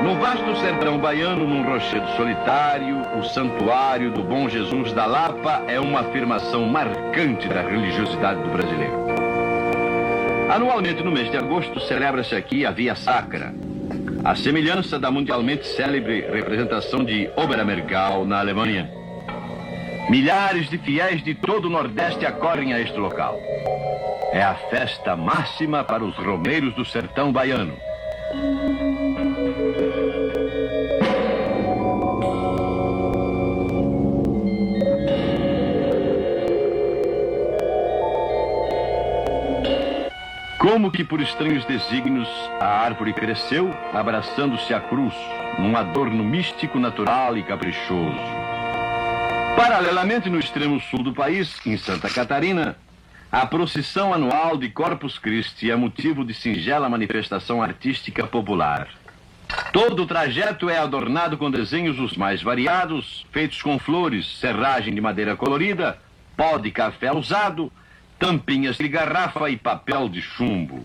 No vasto sertão baiano, num rochedo solitário, o santuário do Bom Jesus da Lapa é uma afirmação marcante da religiosidade do brasileiro. Anualmente, no mês de agosto, celebra-se aqui a Via Sacra, a semelhança da mundialmente célebre representação de Oberammergau, na Alemanha. Milhares de fiéis de todo o Nordeste acorrem a este local. É a festa máxima para os romeiros do sertão baiano. Como que por estranhos desígnios, a árvore cresceu, abraçando-se à cruz, num adorno místico, natural e caprichoso. Paralelamente, no extremo sul do país, em Santa Catarina, a procissão anual de Corpus Christi é motivo de singela manifestação artística popular. Todo o trajeto é adornado com desenhos os mais variados, feitos com flores, serragem de madeira colorida, pó de café usado, tampinhas de garrafa e papel de chumbo.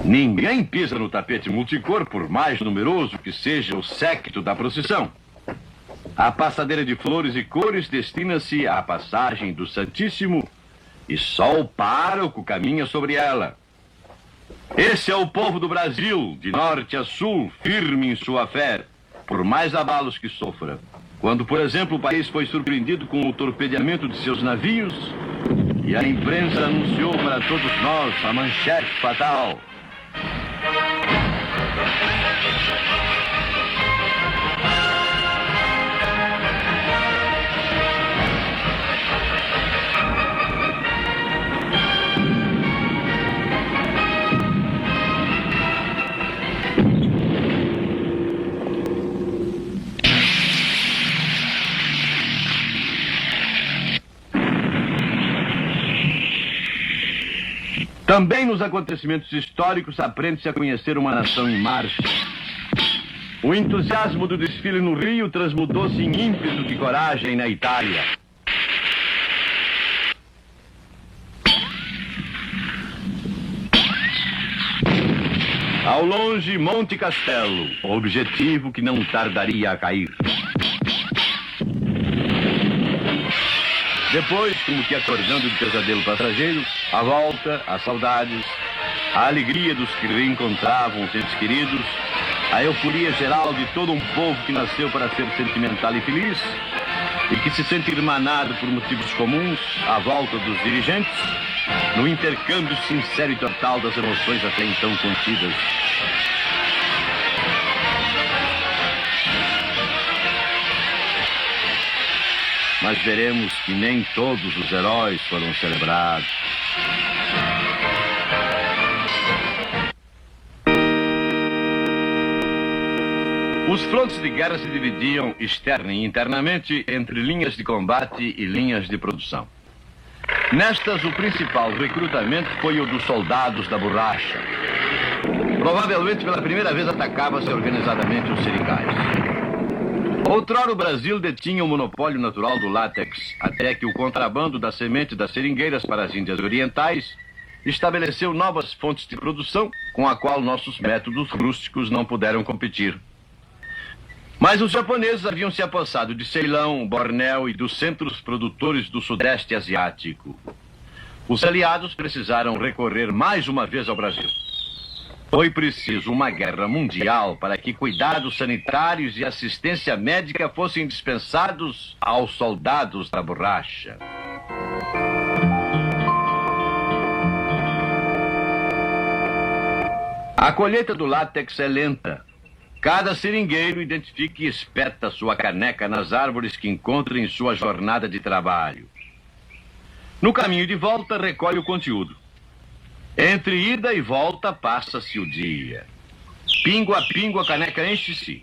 Ninguém pisa no tapete multicor, por mais numeroso que seja o séquito da procissão. A passadeira de flores e cores destina-se à passagem do Santíssimo e só o pároco caminha sobre ela. Esse é o povo do Brasil, de norte a sul, firme em sua fé, por mais abalos que sofra. Quando, por exemplo, o país foi surpreendido com o torpedeamento de seus navios e a imprensa anunciou para todos nós a manchete fatal. Também nos acontecimentos históricos aprende-se a conhecer uma nação em marcha. O entusiasmo do desfile no Rio transmudou-se em ímpeto de coragem na Itália. Ao longe, Monte Castelo, objetivo que não tardaria a cair. Depois, como que acordando de pesadelo passageiro, a volta, as saudades, a alegria dos que reencontravam os entes queridos, a euforia geral de todo um povo que nasceu para ser sentimental e feliz e que se sente irmanado por motivos comuns à volta dos dirigentes, no intercâmbio sincero e total das emoções até então contidas. Mas veremos que nem todos os heróis foram celebrados. Os frontes de guerra se dividiam externa e internamente entre linhas de combate e linhas de produção. Nestas, o principal recrutamento foi o dos soldados da borracha. Provavelmente pela primeira vez atacava-se organizadamente os seringais. Outrora o Brasil detinha o monopólio natural do látex, até que o contrabando da semente das seringueiras para as Índias Orientais estabeleceu novas fontes de produção com a qual nossos métodos rústicos não puderam competir. Mas os japoneses haviam se apossado de Ceilão, Bornéu e dos centros produtores do Sudeste Asiático. Os aliados precisaram recorrer mais uma vez ao Brasil. Foi preciso uma guerra mundial para que cuidados sanitários e assistência médica fossem dispensados aos soldados da borracha. A colheita do látex é lenta. Cada seringueiro identifica e espeta sua caneca nas árvores que encontra em sua jornada de trabalho. No caminho de volta, recolhe o conteúdo. Entre ida e volta, passa-se o dia. Pingo a pingo, a caneca enche-se.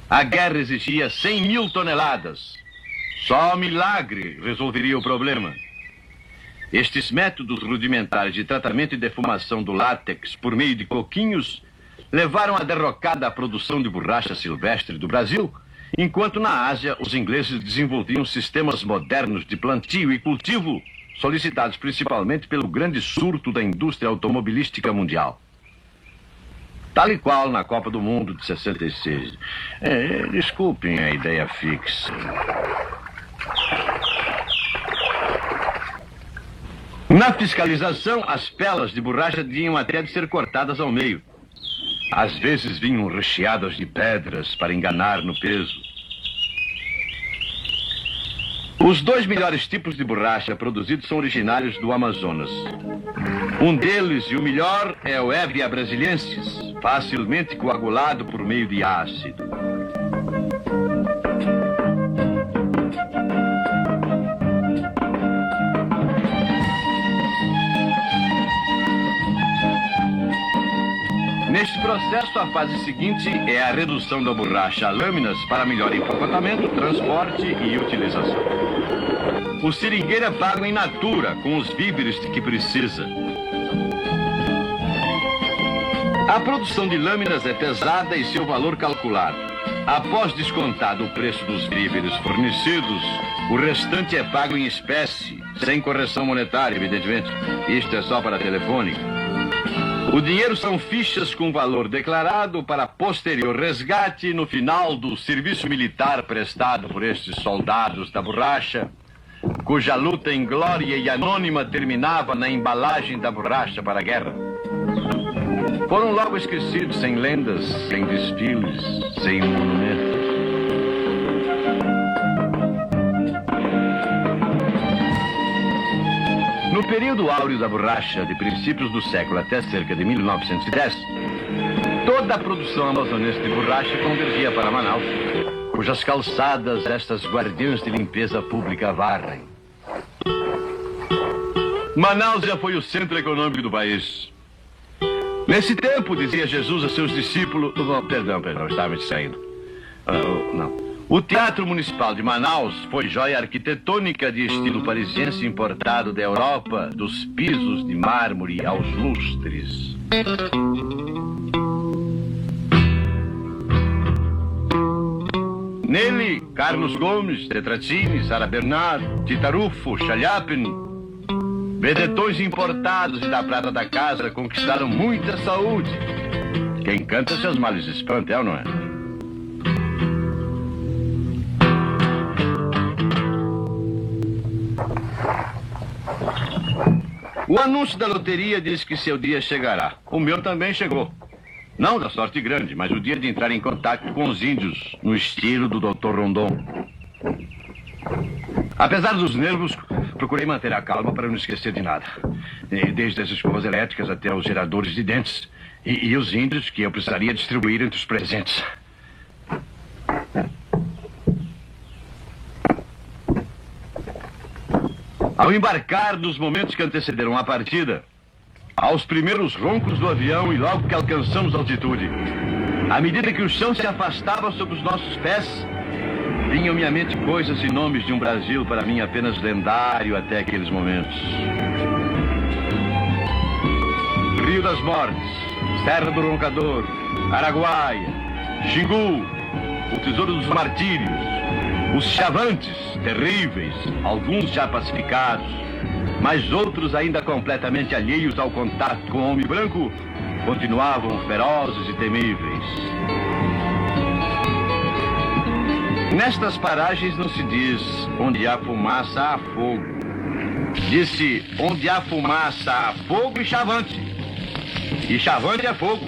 A guerra exigia 100.000 toneladas. Só milagre resolveria o problema. Estes métodos rudimentares de tratamento e defumação do látex por meio de coquinhos levaram à derrocada a produção de borracha silvestre do Brasil, enquanto na Ásia os ingleses desenvolviam sistemas modernos de plantio e cultivo, solicitados principalmente pelo grande surto da indústria automobilística mundial. Tal e qual na Copa do Mundo de 66. Desculpem a ideia fixa. Na fiscalização, as pelas de borracha tinham até de ser cortadas ao meio. Às vezes vinham recheadas de pedras para enganar no peso. Os 2 melhores tipos de borracha produzidos são originários do Amazonas. Um deles, e o melhor, é o Hevia brasiliensis, facilmente coagulado por meio de ácido. Neste processo, a fase seguinte é a redução da borracha a lâminas para melhor empacotamento, transporte e utilização. O seringueiro é pago em natura, com os víveres de que precisa. A produção de lâminas é pesada e seu valor calculado. Após descontado o preço dos víveres fornecidos, o restante é pago em espécie, sem correção monetária, evidentemente. Isto é só para a telefônica. O dinheiro são fichas com valor declarado para posterior resgate no final do serviço militar prestado por estes soldados da borracha, cuja luta inglória e anônima terminava na embalagem da borracha para a guerra. Foram logo esquecidos, sem lendas, sem desfiles, sem monumentos. No período áureo da borracha, de princípios do século até cerca de 1910, toda a produção amazonense de borracha convergia para Manaus, cujas calçadas estas guardiãs de limpeza pública varrem. Manaus já foi o centro econômico do país. Nesse tempo, dizia Jesus a seus discípulos... Perdão, estava me distraindo. O Teatro Municipal de Manaus foi joia arquitetônica de estilo parisiense importado da Europa, dos pisos de mármore aos lustres. Nele, Carlos Gomes, Tetrazzini, Sara Bernard, Titarufo, Chaliapin, vedetões importados e da prata da casa conquistaram muita saúde. Quem canta seus males espanta, é ou não é? O anúncio da loteria diz que seu dia chegará. O meu também chegou. Não da sorte grande, mas o dia de entrar em contato com os índios, no estilo do Dr. Rondon. Apesar dos nervos, procurei manter a calma para não esquecer de nada. Desde as escovas elétricas até os geradores de dentes. E os índios que eu precisaria distribuir entre os presentes. Ao embarcar nos momentos que antecederam a partida, aos primeiros roncos do avião e logo que alcançamos altitude, à medida que o chão se afastava sob os nossos pés, vinham à minha mente coisas e nomes de um Brasil para mim apenas lendário até aqueles momentos. Rio das Mortes, Serra do Roncador, Araguaia, Xingu, o Tesouro dos Martírios, os Chavantes, terríveis, alguns já pacificados, mas outros ainda completamente alheios ao contato com o homem branco, continuavam ferozes e temíveis. Nestas paragens não se diz onde há fumaça há fogo. Diz-se onde há fumaça há fogo e chavante. E chavante é fogo.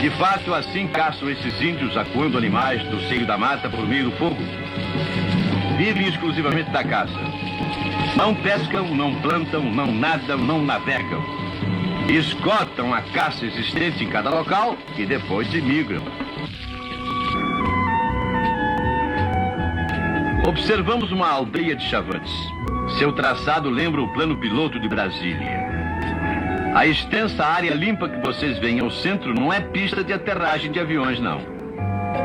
De fato, assim caçam esses índios acuando animais do seio da mata por meio do fogo. Vivem exclusivamente da caça. Não pescam, não plantam, não nadam, não navegam. Esgotam a caça existente em cada local e depois imigram. Observamos uma aldeia de chavantes. Seu traçado lembra o plano piloto de Brasília. A extensa área limpa que vocês veem ao centro não é pista de aterragem de aviões, não.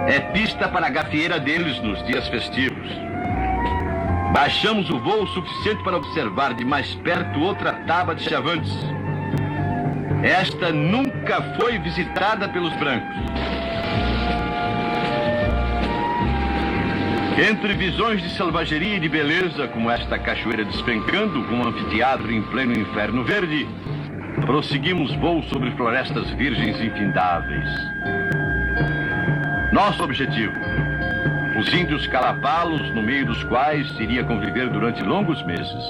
É pista para a gafieira deles nos dias festivos. Baixamos o voo suficiente para observar de mais perto outra taba de chavantes. Esta nunca foi visitada pelos brancos. Entre visões de selvageria e de beleza, como esta cachoeira despencando, um anfiteatro em pleno inferno verde, prosseguimos voo sobre florestas virgens infindáveis. Nosso objetivo: os índios calapalos, no meio dos quais iria conviver durante longos meses.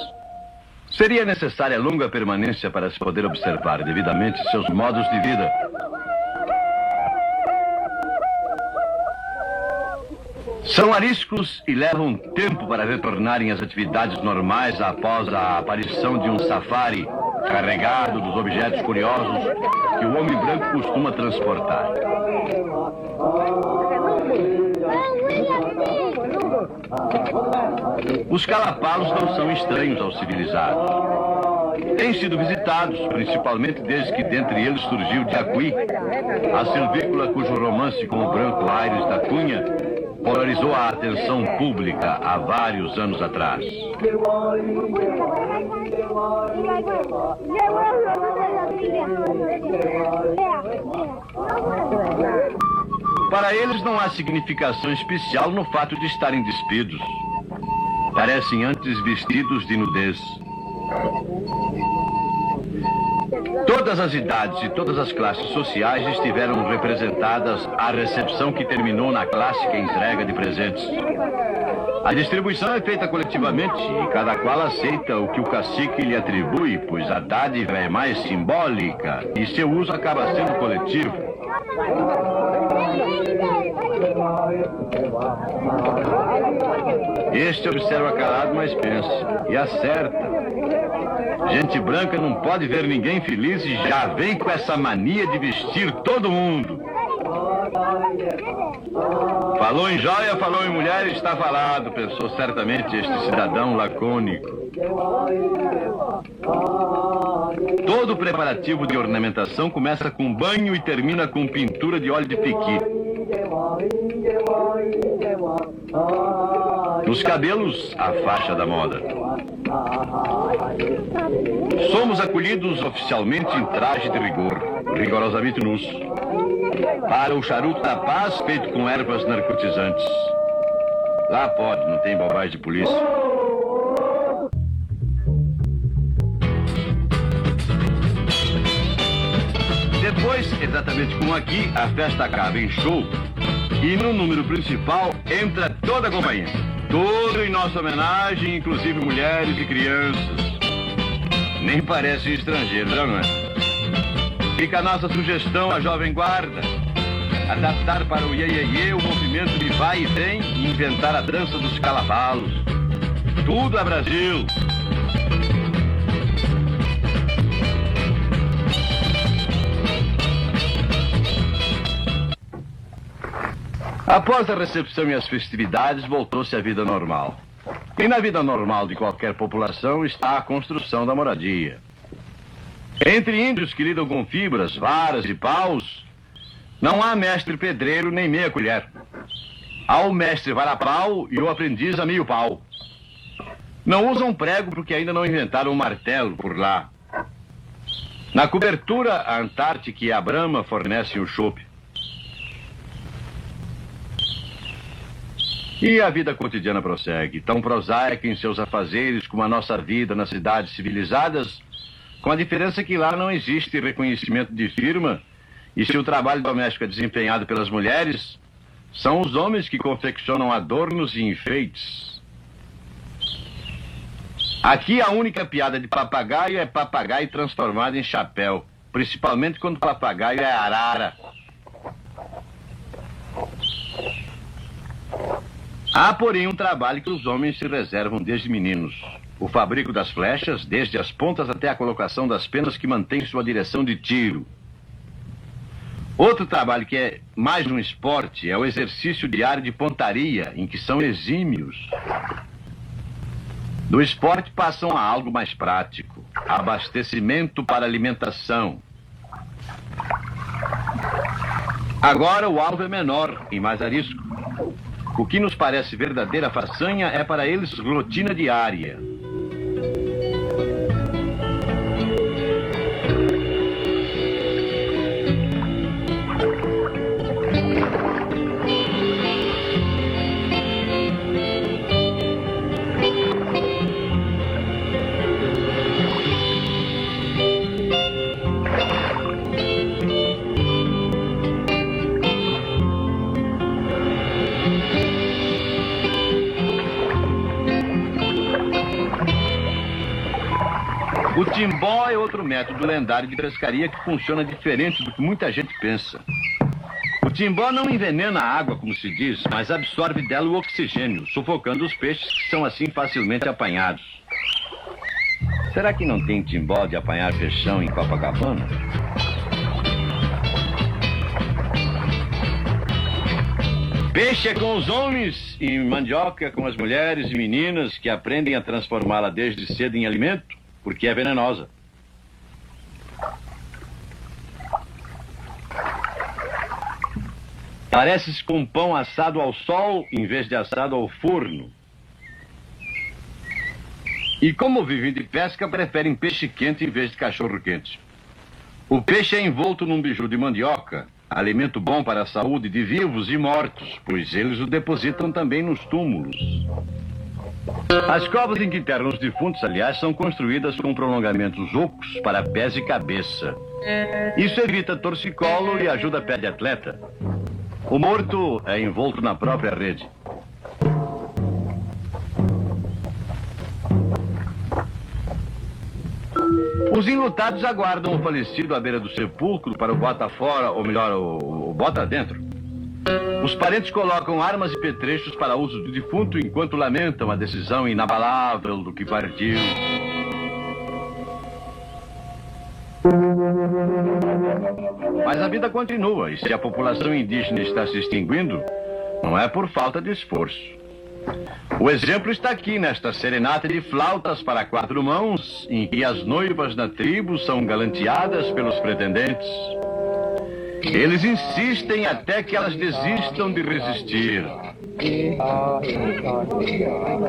Seria necessária longa permanência para se poder observar devidamente seus modos de vida. São ariscos e levam tempo para retornarem às atividades normais após a aparição de um safari carregado dos objetos curiosos que o homem branco costuma transportar. Os calapalos não são estranhos aos civilizados. Têm sido visitados, principalmente desde que dentre eles surgiu Diacuí, a silvícola cujo romance com o branco Aires da Cunha polarizou a atenção pública há vários anos atrás. Para eles não há significação especial no fato de estarem despidos. Parecem antes vestidos de nudez. Todas as idades e todas as classes sociais estiveram representadas à recepção que terminou na clássica entrega de presentes. A distribuição é feita coletivamente e cada qual aceita o que o cacique lhe atribui, pois a dádiva é mais simbólica e seu uso acaba sendo coletivo. Este observa calado, mas pensa e acerta. Gente branca não pode ver ninguém feliz e já vem com essa mania de vestir todo mundo. Falou em joia, falou em mulher, está falado, pensou certamente este cidadão lacônico. Todo o preparativo de ornamentação começa com banho e termina com pintura de óleo de piqui. Nos cabelos, a faixa da moda. Somos acolhidos oficialmente em traje de rigor, rigorosamente nus. Para o charuto da paz, feito com ervas narcotizantes. Lá pode, não tem bobagem de polícia. Depois, exatamente como aqui, a festa acaba em show e no número principal entra toda a companhia. Tudo em nossa homenagem, inclusive mulheres e crianças. Nem parecem estrangeiros, não é? Fica a nossa sugestão à jovem guarda. Adaptar para o iê-iê-iê o movimento de vai e vem e inventar a dança dos calavalos. Tudo é Brasil. Após a recepção e as festividades, voltou-se à vida normal. E na vida normal de qualquer população está a construção da moradia. Entre índios que lidam com fibras, varas e paus, não há mestre pedreiro nem meia colher. Há o mestre varapau e o aprendiz a meio pau. Não usam prego porque ainda não inventaram um martelo por lá. Na cobertura, a Antártica e a Brahma fornecem o chope. E a vida cotidiana prossegue, tão prosaica em seus afazeres como a nossa vida nas cidades civilizadas, com a diferença que lá não existe reconhecimento de firma, e se o trabalho doméstico é desempenhado pelas mulheres, são os homens que confeccionam adornos e enfeites. Aqui a única piada de papagaio é papagaio transformado em chapéu, principalmente quando o papagaio é arara. Há, porém, um trabalho que os homens se reservam desde meninos. O fabrico das flechas, desde as pontas até a colocação das penas que mantém sua direção de tiro. Outro trabalho que é mais um esporte é o exercício diário de pontaria, em que são exímios. Do esporte passam a algo mais prático. Abastecimento para alimentação. Agora o alvo é menor e mais arisco. O que nos parece verdadeira façanha é para eles rotina diária. O timbó é outro método lendário de pescaria que funciona diferente do que muita gente pensa. O timbó não envenena a água, como se diz, mas absorve dela o oxigênio, sufocando os peixes que são assim facilmente apanhados. Será que não tem timbó de apanhar peixão em Copacabana? Peixe é com os homens e mandioca é com as mulheres e meninas que aprendem a transformá-la desde cedo em alimento, porque é venenosa. Parece-se com pão assado ao sol em vez de assado ao forno. E como vivem de pesca, preferem peixe quente em vez de cachorro quente. O peixe é envolto num biju de mandioca, alimento bom para a saúde de vivos e mortos, pois eles o depositam também nos túmulos. As covas em que enterram os defuntos, aliás, são construídas com prolongamentos ocos para pés e cabeça. Isso evita torcicolo e ajuda pé de atleta. O morto é envolto na própria rede. Os enlutados aguardam o falecido à beira do sepulcro para o bota fora, ou melhor, o bota dentro. Os parentes colocam armas e petrechos para uso do defunto enquanto lamentam a decisão inabalável do que partiu. Mas a vida continua, e se a população indígena está se extinguindo, não é por falta de esforço. O exemplo está aqui nesta serenata de flautas para 4 mãos, em que as noivas da tribo são galanteadas pelos pretendentes. Eles insistem até que elas desistam de resistir.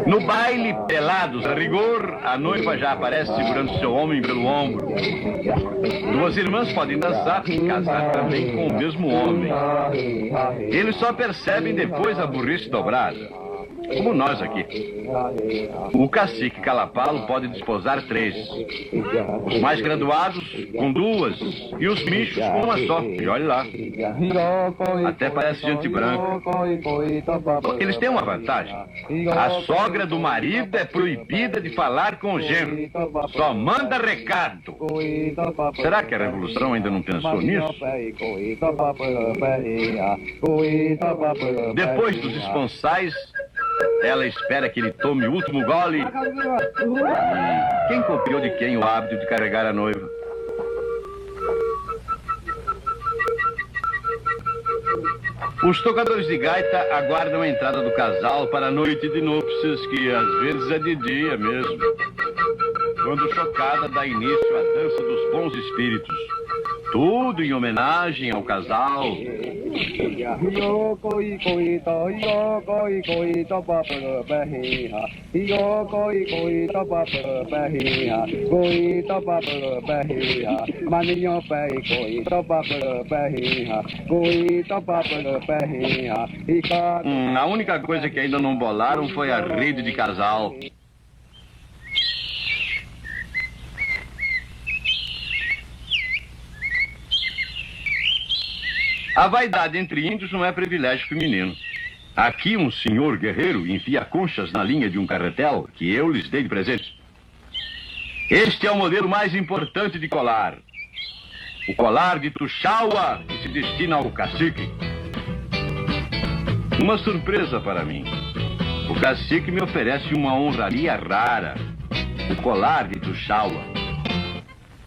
No baile, pelados a rigor, a noiva já aparece segurando seu homem pelo ombro. Duas irmãs podem dançar e casar também com o mesmo homem. Eles só percebem depois a burrice dobrada. Como nós aqui. O cacique Calapalo pode desposar 3. Os mais graduados com 2. E os michos com uma só. E olhe lá. Até parece gente branca. Eles têm uma vantagem. A sogra do marido é proibida de falar com o genro. Só manda recado. Será que a revolução ainda não pensou nisso? Depois dos esponsais, ela espera que ele tome o último gole. E quem copiou de quem o hábito de carregar a noiva? Os tocadores de gaita aguardam a entrada do casal para a noite de núpcias, que às vezes é de dia mesmo. Quando chocada dá início à dança dos bons espíritos. Tudo em homenagem ao casal. A única coisa que ainda não bolaram foi a rede de casal. A vaidade entre índios não é privilégio feminino. Aqui um senhor guerreiro enfia conchas na linha de um carretel que eu lhes dei de presente. Este é o modelo mais importante de colar. O colar de Tuxaua, que se destina ao cacique. Uma surpresa para mim. O cacique me oferece uma honraria rara. O colar de Tuxaua.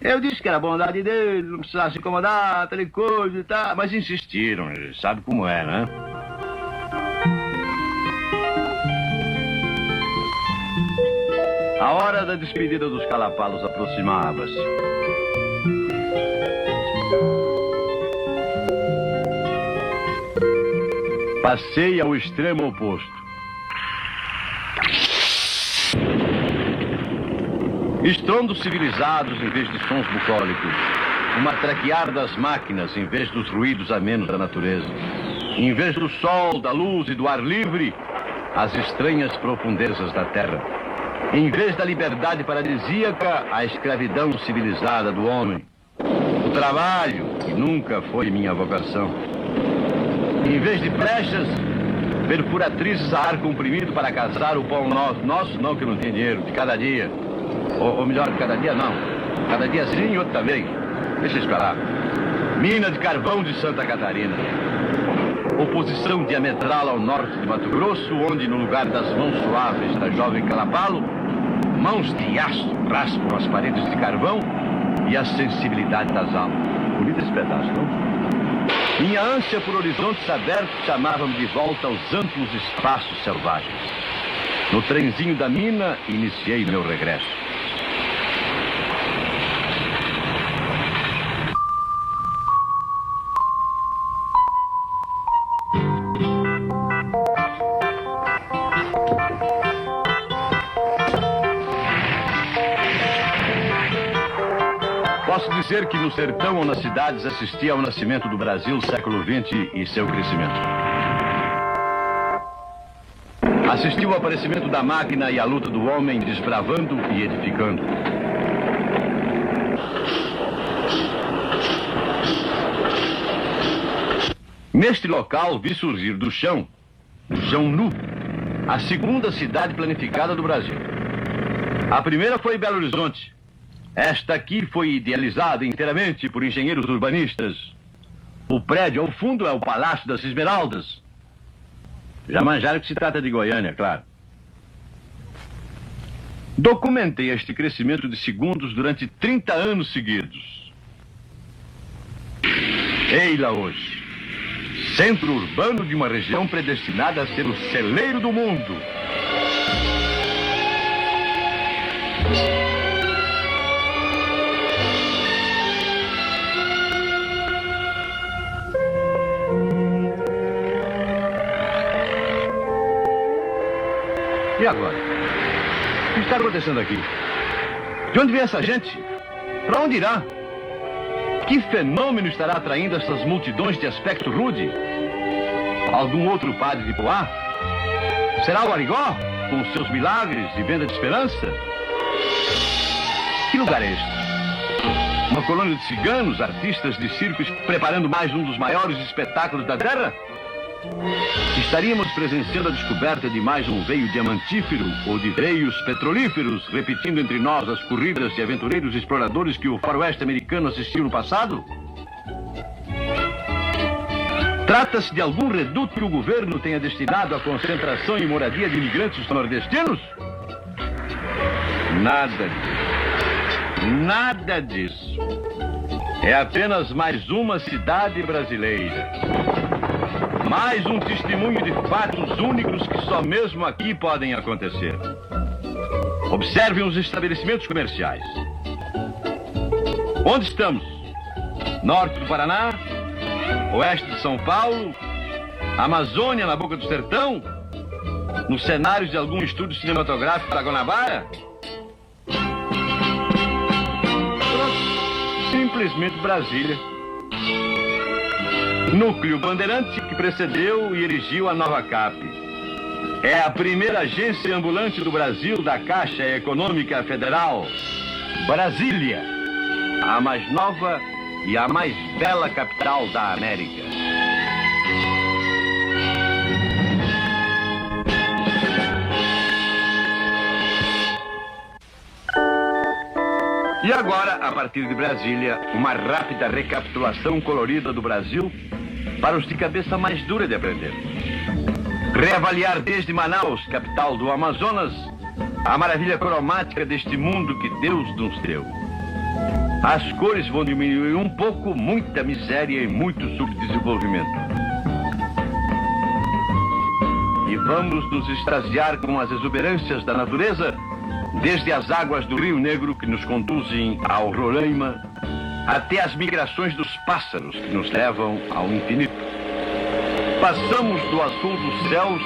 Eu disse que era bondade dele, não precisava se incomodar, tal coisa e tal. Mas insistiram, sabe como é, né? A hora da despedida dos Calapalos aproximava-se. Passei ao extremo oposto. Estrondos civilizados em vez de sons bucólicos. O matraquear das máquinas em vez dos ruídos amenos da natureza. Em vez do sol, da luz e do ar livre, as estranhas profundezas da terra. Em vez da liberdade paradisíaca, a escravidão civilizada do homem. O trabalho, que nunca foi minha vocação. Em vez de flechas, perfuratrizes a ar comprimido para caçar o pão nosso. Nosso não, que não tem dinheiro, de cada dia. Ou melhor, cada dia não. Cada dia sim e outro também. Deixa isso pra lá. Mina de carvão de Santa Catarina. Oposição diametral ao norte de Mato Grosso, onde no lugar das mãos suaves da jovem Calapalo, mãos de aço raspam as paredes de carvão e a sensibilidade das almas. Bonito esse pedaço, não? Minha ânsia por horizontes abertos chamava-me de volta aos amplos espaços selvagens. No trenzinho da mina, iniciei meu regresso. Posso dizer que no sertão ou nas cidades assisti ao nascimento do Brasil, século XX e seu crescimento. Assisti ao aparecimento da máquina e à luta do homem, desbravando e edificando. Neste local vi surgir do chão nu, a segunda cidade planificada do Brasil. A primeira foi Belo Horizonte. Esta aqui foi idealizada inteiramente por engenheiros urbanistas. O prédio ao fundo é o Palácio das Esmeraldas. Já manjaram que se trata de Goiânia, claro. Documentei este crescimento de segundos durante 30 anos seguidos. Ei-la hoje. Centro urbano de uma região predestinada a ser o celeiro do mundo. E agora? O que está acontecendo aqui? De onde vem essa gente? Para onde irá? Que fenômeno estará atraindo essas multidões de aspecto rude? Algum outro padre de Poá? Será o Arigó, com os seus milagres e venda de esperança? Que lugar é este? Uma colônia de ciganos, artistas de circos, preparando mais um dos maiores espetáculos da Terra? Estaríamos presenciando a descoberta de mais um veio diamantífero ou de veios petrolíferos, repetindo entre nós as corridas de aventureiros exploradores que o faroeste americano assistiu no passado? Trata-se de algum reduto que o governo tenha destinado à concentração e moradia de imigrantes nordestinos? Nada disso. Nada disso. É apenas mais uma cidade brasileira. Mais um testemunho de fatos únicos que só mesmo aqui podem acontecer. Observem os estabelecimentos comerciais. Onde estamos? Norte do Paraná? Oeste de São Paulo? Amazônia, na boca do sertão? Nos cenários de algum estúdio cinematográfico da Guanabara? Simplesmente Brasília. Núcleo Bandeirante que precedeu e erigiu a nova CAP. É a primeira agência ambulante do Brasil da Caixa Econômica Federal. Brasília, a mais nova e a mais bela capital da América. E agora, a partir de Brasília, uma rápida recapitulação colorida do Brasil para os de cabeça mais dura de aprender. Reavaliar desde Manaus, capital do Amazonas, a maravilha cromática deste mundo que Deus nos deu. As cores vão diminuir um pouco, muita miséria e muito subdesenvolvimento. E vamos nos extasiar com as exuberâncias da natureza, desde as águas do Rio Negro que nos conduzem ao Roraima, até as migrações dos pássaros que nos levam ao infinito. Passamos do azul dos céus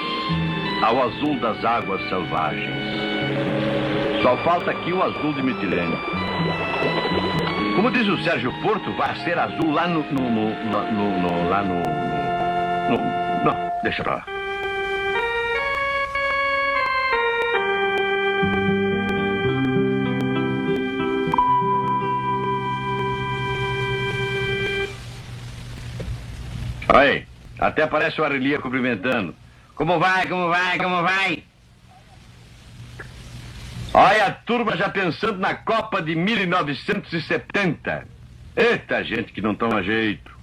ao azul das águas selvagens. Só falta aqui o azul de metilene. Como diz o Sérgio Porto, vai ser azul lá no... Não, deixa pra lá. Aí, até parece o Arelia cumprimentando. Como vai, como vai, como vai? Olha a turma já pensando na Copa de 1970. Eita, gente que não toma jeito.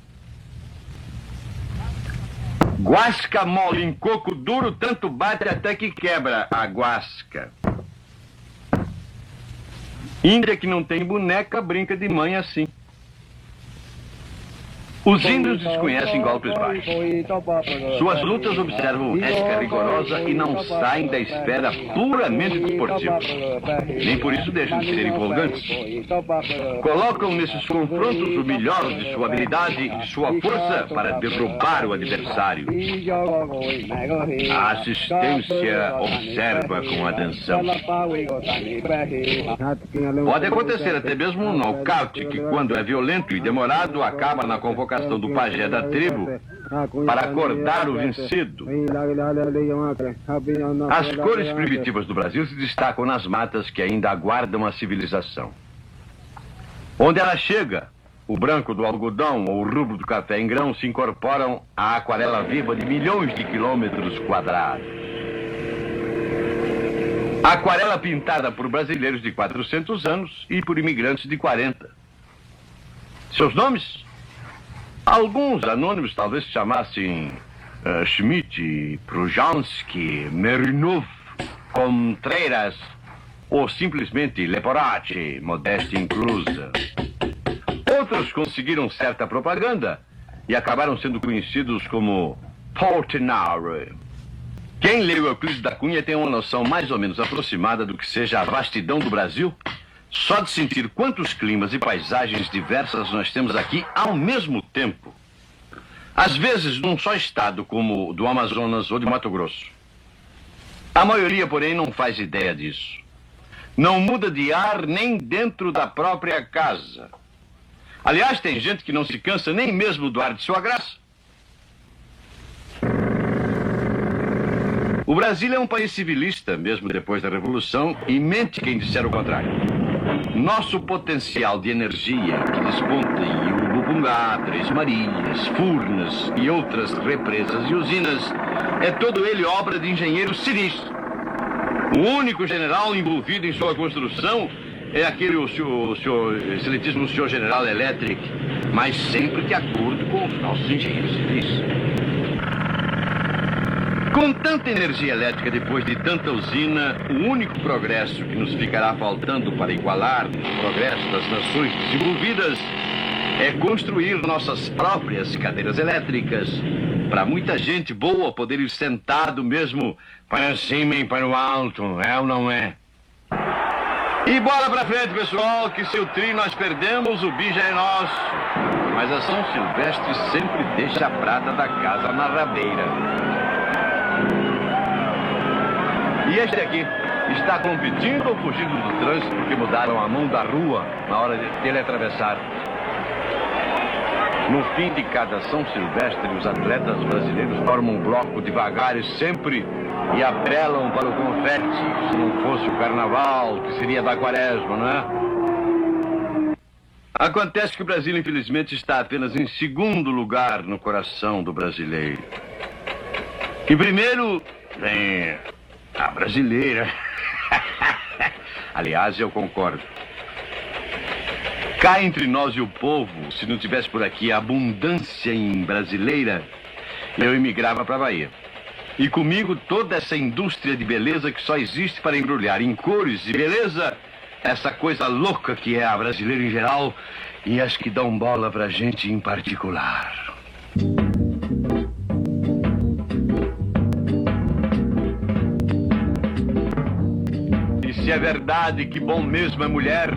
Guasca mole em coco duro, tanto bate até que quebra a guasca. Índia que não tem boneca brinca de mãe assim. Os índios desconhecem golpes baixos. Suas lutas observam ética rigorosa e não saem da esfera puramente desportiva. Nem por isso deixam de ser empolgantes. Colocam nesses confrontos o melhor de sua habilidade e de sua força para derrubar o adversário. A assistência observa com atenção. Pode acontecer até mesmo um nocaute que, quando é violento e demorado, acaba na convocação do pajé da tribo para acordar o vencido. As cores primitivas do Brasil se destacam nas matas que ainda aguardam a civilização. Onde ela chega, o branco do algodão ou o rubro do café em grão se incorporam à aquarela viva de milhões de quilômetros quadrados. Aquarela pintada por brasileiros de 400 anos e por imigrantes de 40. Seus nomes? Alguns anônimos talvez se chamassem Schmidt, Prujansky, Merinov, Contreras ou simplesmente Leporati, modéstia inclusa. Outros conseguiram certa propaganda e acabaram sendo conhecidos como Portinari. Quem leu Euclides da Cunha tem uma noção mais ou menos aproximada do que seja a vastidão do Brasil, só de sentir quantos climas e paisagens diversas nós temos aqui ao mesmo tempo. Às vezes num só estado, como o do Amazonas ou de Mato Grosso. A maioria, porém, não faz ideia disso. Não muda de ar nem dentro da própria casa. Aliás, tem gente que não se cansa nem mesmo do ar de sua graça. O Brasil é um país civilista, mesmo depois da Revolução, e mente quem disser o contrário. Nosso potencial de energia que desponta em Urubupungá, Três Marias, Furnas e outras represas e usinas é todo ele obra de engenheiros civis. O único general envolvido em sua construção é aquele excelentíssimo senhor general Electric, mas sempre de acordo com os nossos engenheiros civis. Com tanta energia elétrica depois de tanta usina, o único progresso que nos ficará faltando para igualar o progresso das nações desenvolvidas é construir nossas próprias cadeiras elétricas, para muita gente boa poder ir sentado mesmo para cima e para o alto, é ou não é? E bola pra frente, pessoal, que se o tri nós perdemos, o bi já é nosso. Mas a São Silvestre sempre deixa a prata da casa na rabeira. E este aqui está competindo ou fugindo do trânsito porque mudaram a mão da rua na hora de ele atravessar. No fim de cada São Silvestre, os atletas brasileiros formam um bloco devagar e sempre e apelam para o confete. Se não fosse o carnaval, que seria da quaresma, não é? Acontece que o Brasil, infelizmente, está apenas em segundo lugar no coração do brasileiro. Em primeiro, vem a brasileira. Aliás, eu concordo. Cá entre nós e o povo, se não tivesse por aqui a abundância em brasileira, eu emigrava para a Bahia. E comigo toda essa indústria de beleza que só existe para embrulhar em cores e beleza essa coisa louca que é a brasileira em geral e as que dão bola pra gente em particular. E se é verdade que bom mesmo é mulher,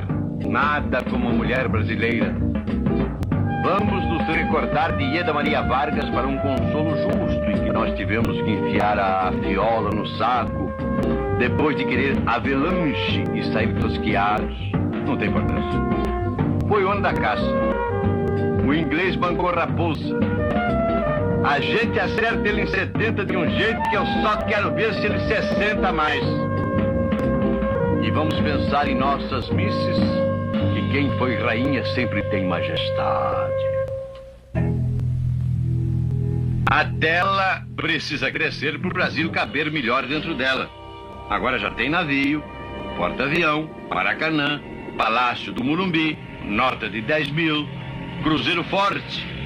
nada como a mulher brasileira. Vamos nos recordar de Ieda Maria Vargas para um consolo justo em que nós tivemos que enfiar a fiola no saco depois de querer avalanche e sair tosquiados. Não tem importância. Foi o ano da caça. O inglês bancou raposa. A gente acerta ele em 70 de um jeito que eu só quero ver se ele 60 mais. E vamos pensar em nossas misses, que quem foi rainha sempre tem majestade. A tela precisa crescer para o Brasil caber melhor dentro dela. Agora já tem navio, porta-avião, Maracanã, Palácio do Morumbi, nota de 10 mil, cruzeiro forte.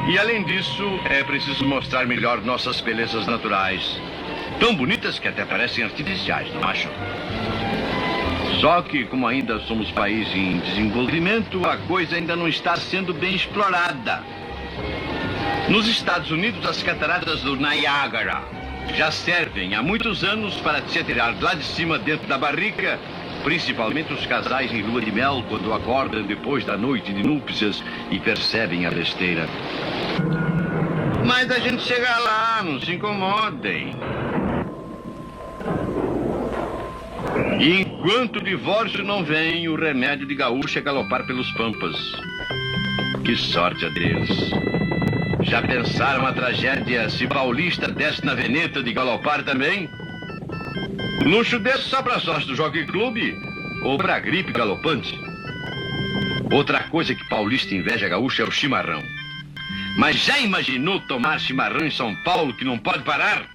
E além disso, é preciso mostrar melhor nossas belezas naturais. Tão bonitas que até parecem artificiais, não acham? Só que, como ainda somos país em desenvolvimento, a coisa ainda não está sendo bem explorada. Nos Estados Unidos, as cataratas do Niágara já servem há muitos anos para se atirar lá de cima dentro da barrica, principalmente os casais em lua de mel, quando acordam depois da noite de núpcias e percebem a besteira. Mas a gente chega lá, não se incomodem. E enquanto o divórcio não vem, o remédio de gaúcho é galopar pelos pampas. Que sorte a deles. Já pensaram a tragédia se paulista desce na veneta de galopar também? Luxo desse só pra sócio do Jockey Club ou pra gripe galopante. Outra coisa que paulista inveja gaúcho é o chimarrão. Mas já imaginou tomar chimarrão em São Paulo que não pode parar?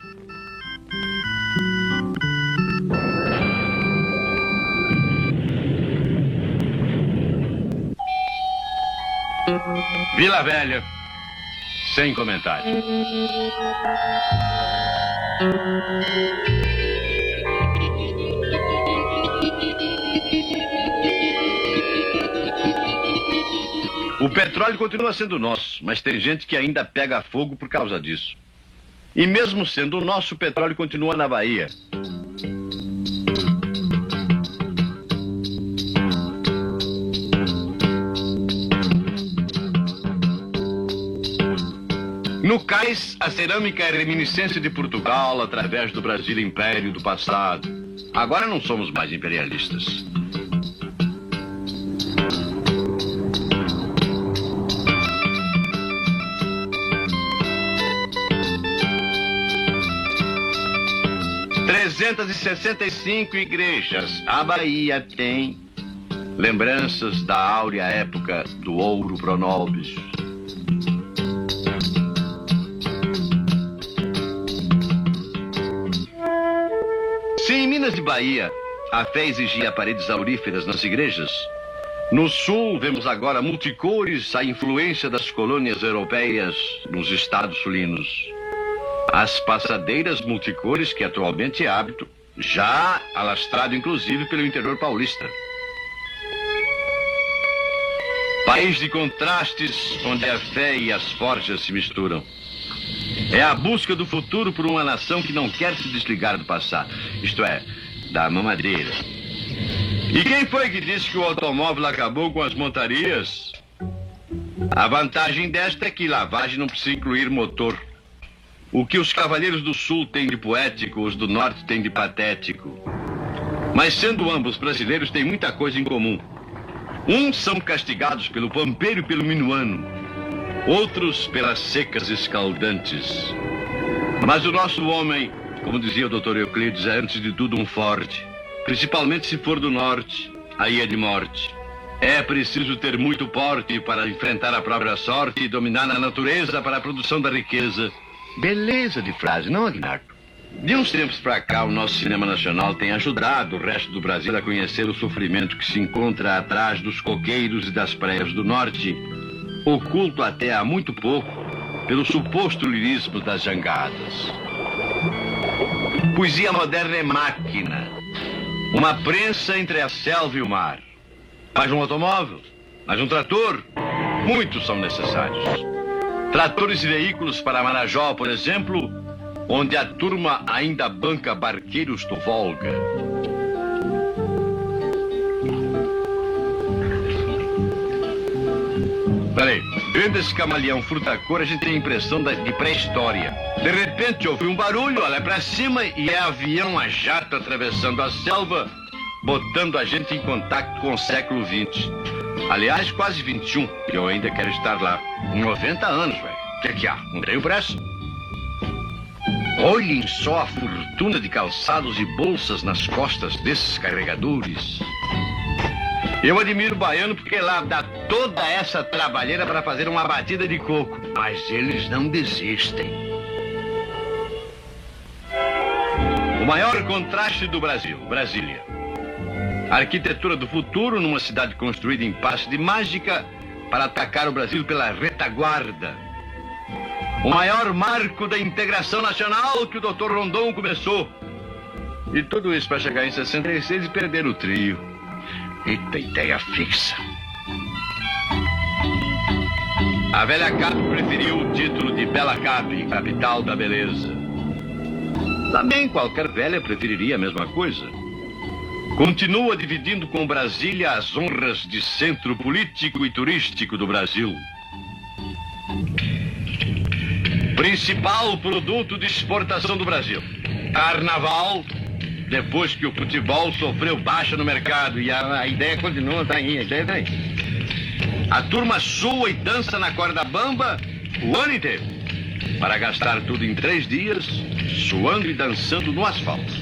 Vila Velha, sem comentário. O petróleo continua sendo nosso. mas tem gente que ainda pega fogo por causa disso. E mesmo sendo nosso, o petróleo continua na Bahia. No cais, a cerâmica é reminiscência de Portugal através do Brasil Império do passado. Agora não somos mais imperialistas. ...365 igrejas. A Bahia tem lembranças da áurea época do ouro pronobis. Se em Minas e Bahia a fé exigia paredes auríferas nas igrejas, no sul vemos agora multicores a influência das colônias europeias nos estados sulinos. As passadeiras multicores, que atualmente é hábito, já alastrado inclusive pelo interior paulista. País de contrastes, onde a fé e as forjas se misturam. É a busca do futuro por uma nação que não quer se desligar do passado, isto é, da mamadeira. E quem foi que disse que o automóvel acabou com as montarias? A vantagem desta é que lavagem não precisa incluir motor. O que os cavaleiros do sul têm de poético, os do norte têm de patético. Mas sendo ambos brasileiros, têm muita coisa em comum. Uns são castigados pelo pampeiro e pelo minuano, outros pelas secas escaldantes. Mas o nosso homem, como dizia o Dr. Euclides, é antes de tudo um forte. Principalmente se for do norte, aí é de morte. É preciso ter muito porte para enfrentar a própria sorte e dominar a natureza para a produção da riqueza. Beleza de frase, não, Aguinaldo? De uns tempos para cá, o nosso cinema nacional tem ajudado o resto do Brasil a conhecer o sofrimento que se encontra atrás dos coqueiros e das praias do norte, oculto até há muito pouco pelo suposto lirismo das jangadas. Poesia moderna é máquina, uma prensa entre a selva e o mar. Mais um automóvel, mais um trator, muitos são necessários. Tratores e veículos para Marajó, por exemplo, onde a turma ainda banca barqueiros do Volga. Peraí, vendo esse camaleão fruta-cor, a gente tem a impressão de pré-história. De repente ouve um barulho, olha pra cima e é avião a jato atravessando a selva, botando a gente em contato com o século XX. Aliás, quase 21, e eu ainda quero estar lá. 90 anos, velho. O que há? Não tenho pressa. Olhem só a fortuna de calçados e bolsas nas costas desses carregadores. Eu admiro o baiano porque lá dá toda essa trabalheira para fazer uma batida de coco. Mas eles não desistem. O maior contraste do Brasil, Brasília. A arquitetura do futuro numa cidade construída em passe de mágica para atacar o Brasil pela retaguarda. O maior marco da integração nacional que o Dr. Rondon começou. E tudo isso para chegar em 66 e perder o trio. Eita ideia fixa. A velha Cap preferiu o título de Bela Cap, capital da beleza. Também qualquer velha preferiria a mesma coisa. Continua dividindo com Brasília as honras de centro político e turístico do Brasil. Principal produto de exportação do Brasil. Carnaval, depois que o futebol sofreu baixa no mercado. E a ideia continua, tá aí, a ideia tá aí. A turma sua e dança na corda bamba o ano inteiro, para gastar tudo em 3 dias, suando e dançando no asfalto.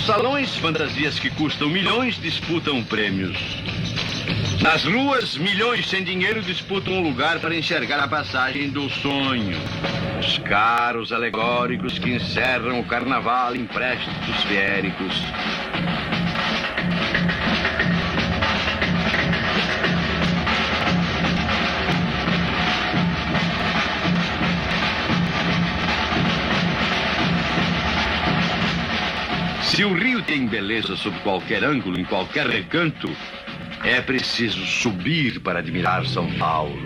Nos salões, fantasias que custam milhões disputam prêmios. Nas ruas, milhões sem dinheiro disputam um lugar para enxergar a passagem do sonho. Os carros alegóricos que encerram o carnaval em préstimos feéricos. Se o Rio tem beleza sob qualquer ângulo, em qualquer recanto, é preciso subir para admirar São Paulo.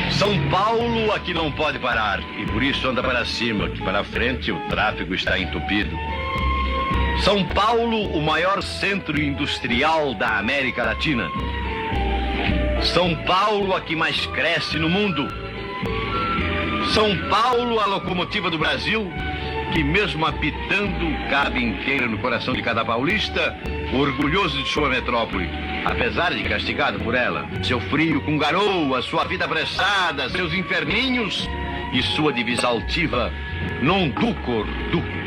São Paulo aqui não pode parar, e por isso anda para cima, que para frente o tráfego está entupido. São Paulo, o maior centro industrial da América Latina. São Paulo, a que mais cresce no mundo. São Paulo, a locomotiva do Brasil, que mesmo apitando, cabe inteira no coração de cada paulista, orgulhoso de sua metrópole, apesar de castigado por ela. Seu frio com garoa, sua vida apressada, seus inferninhos e sua divisa altiva, non ducor duc.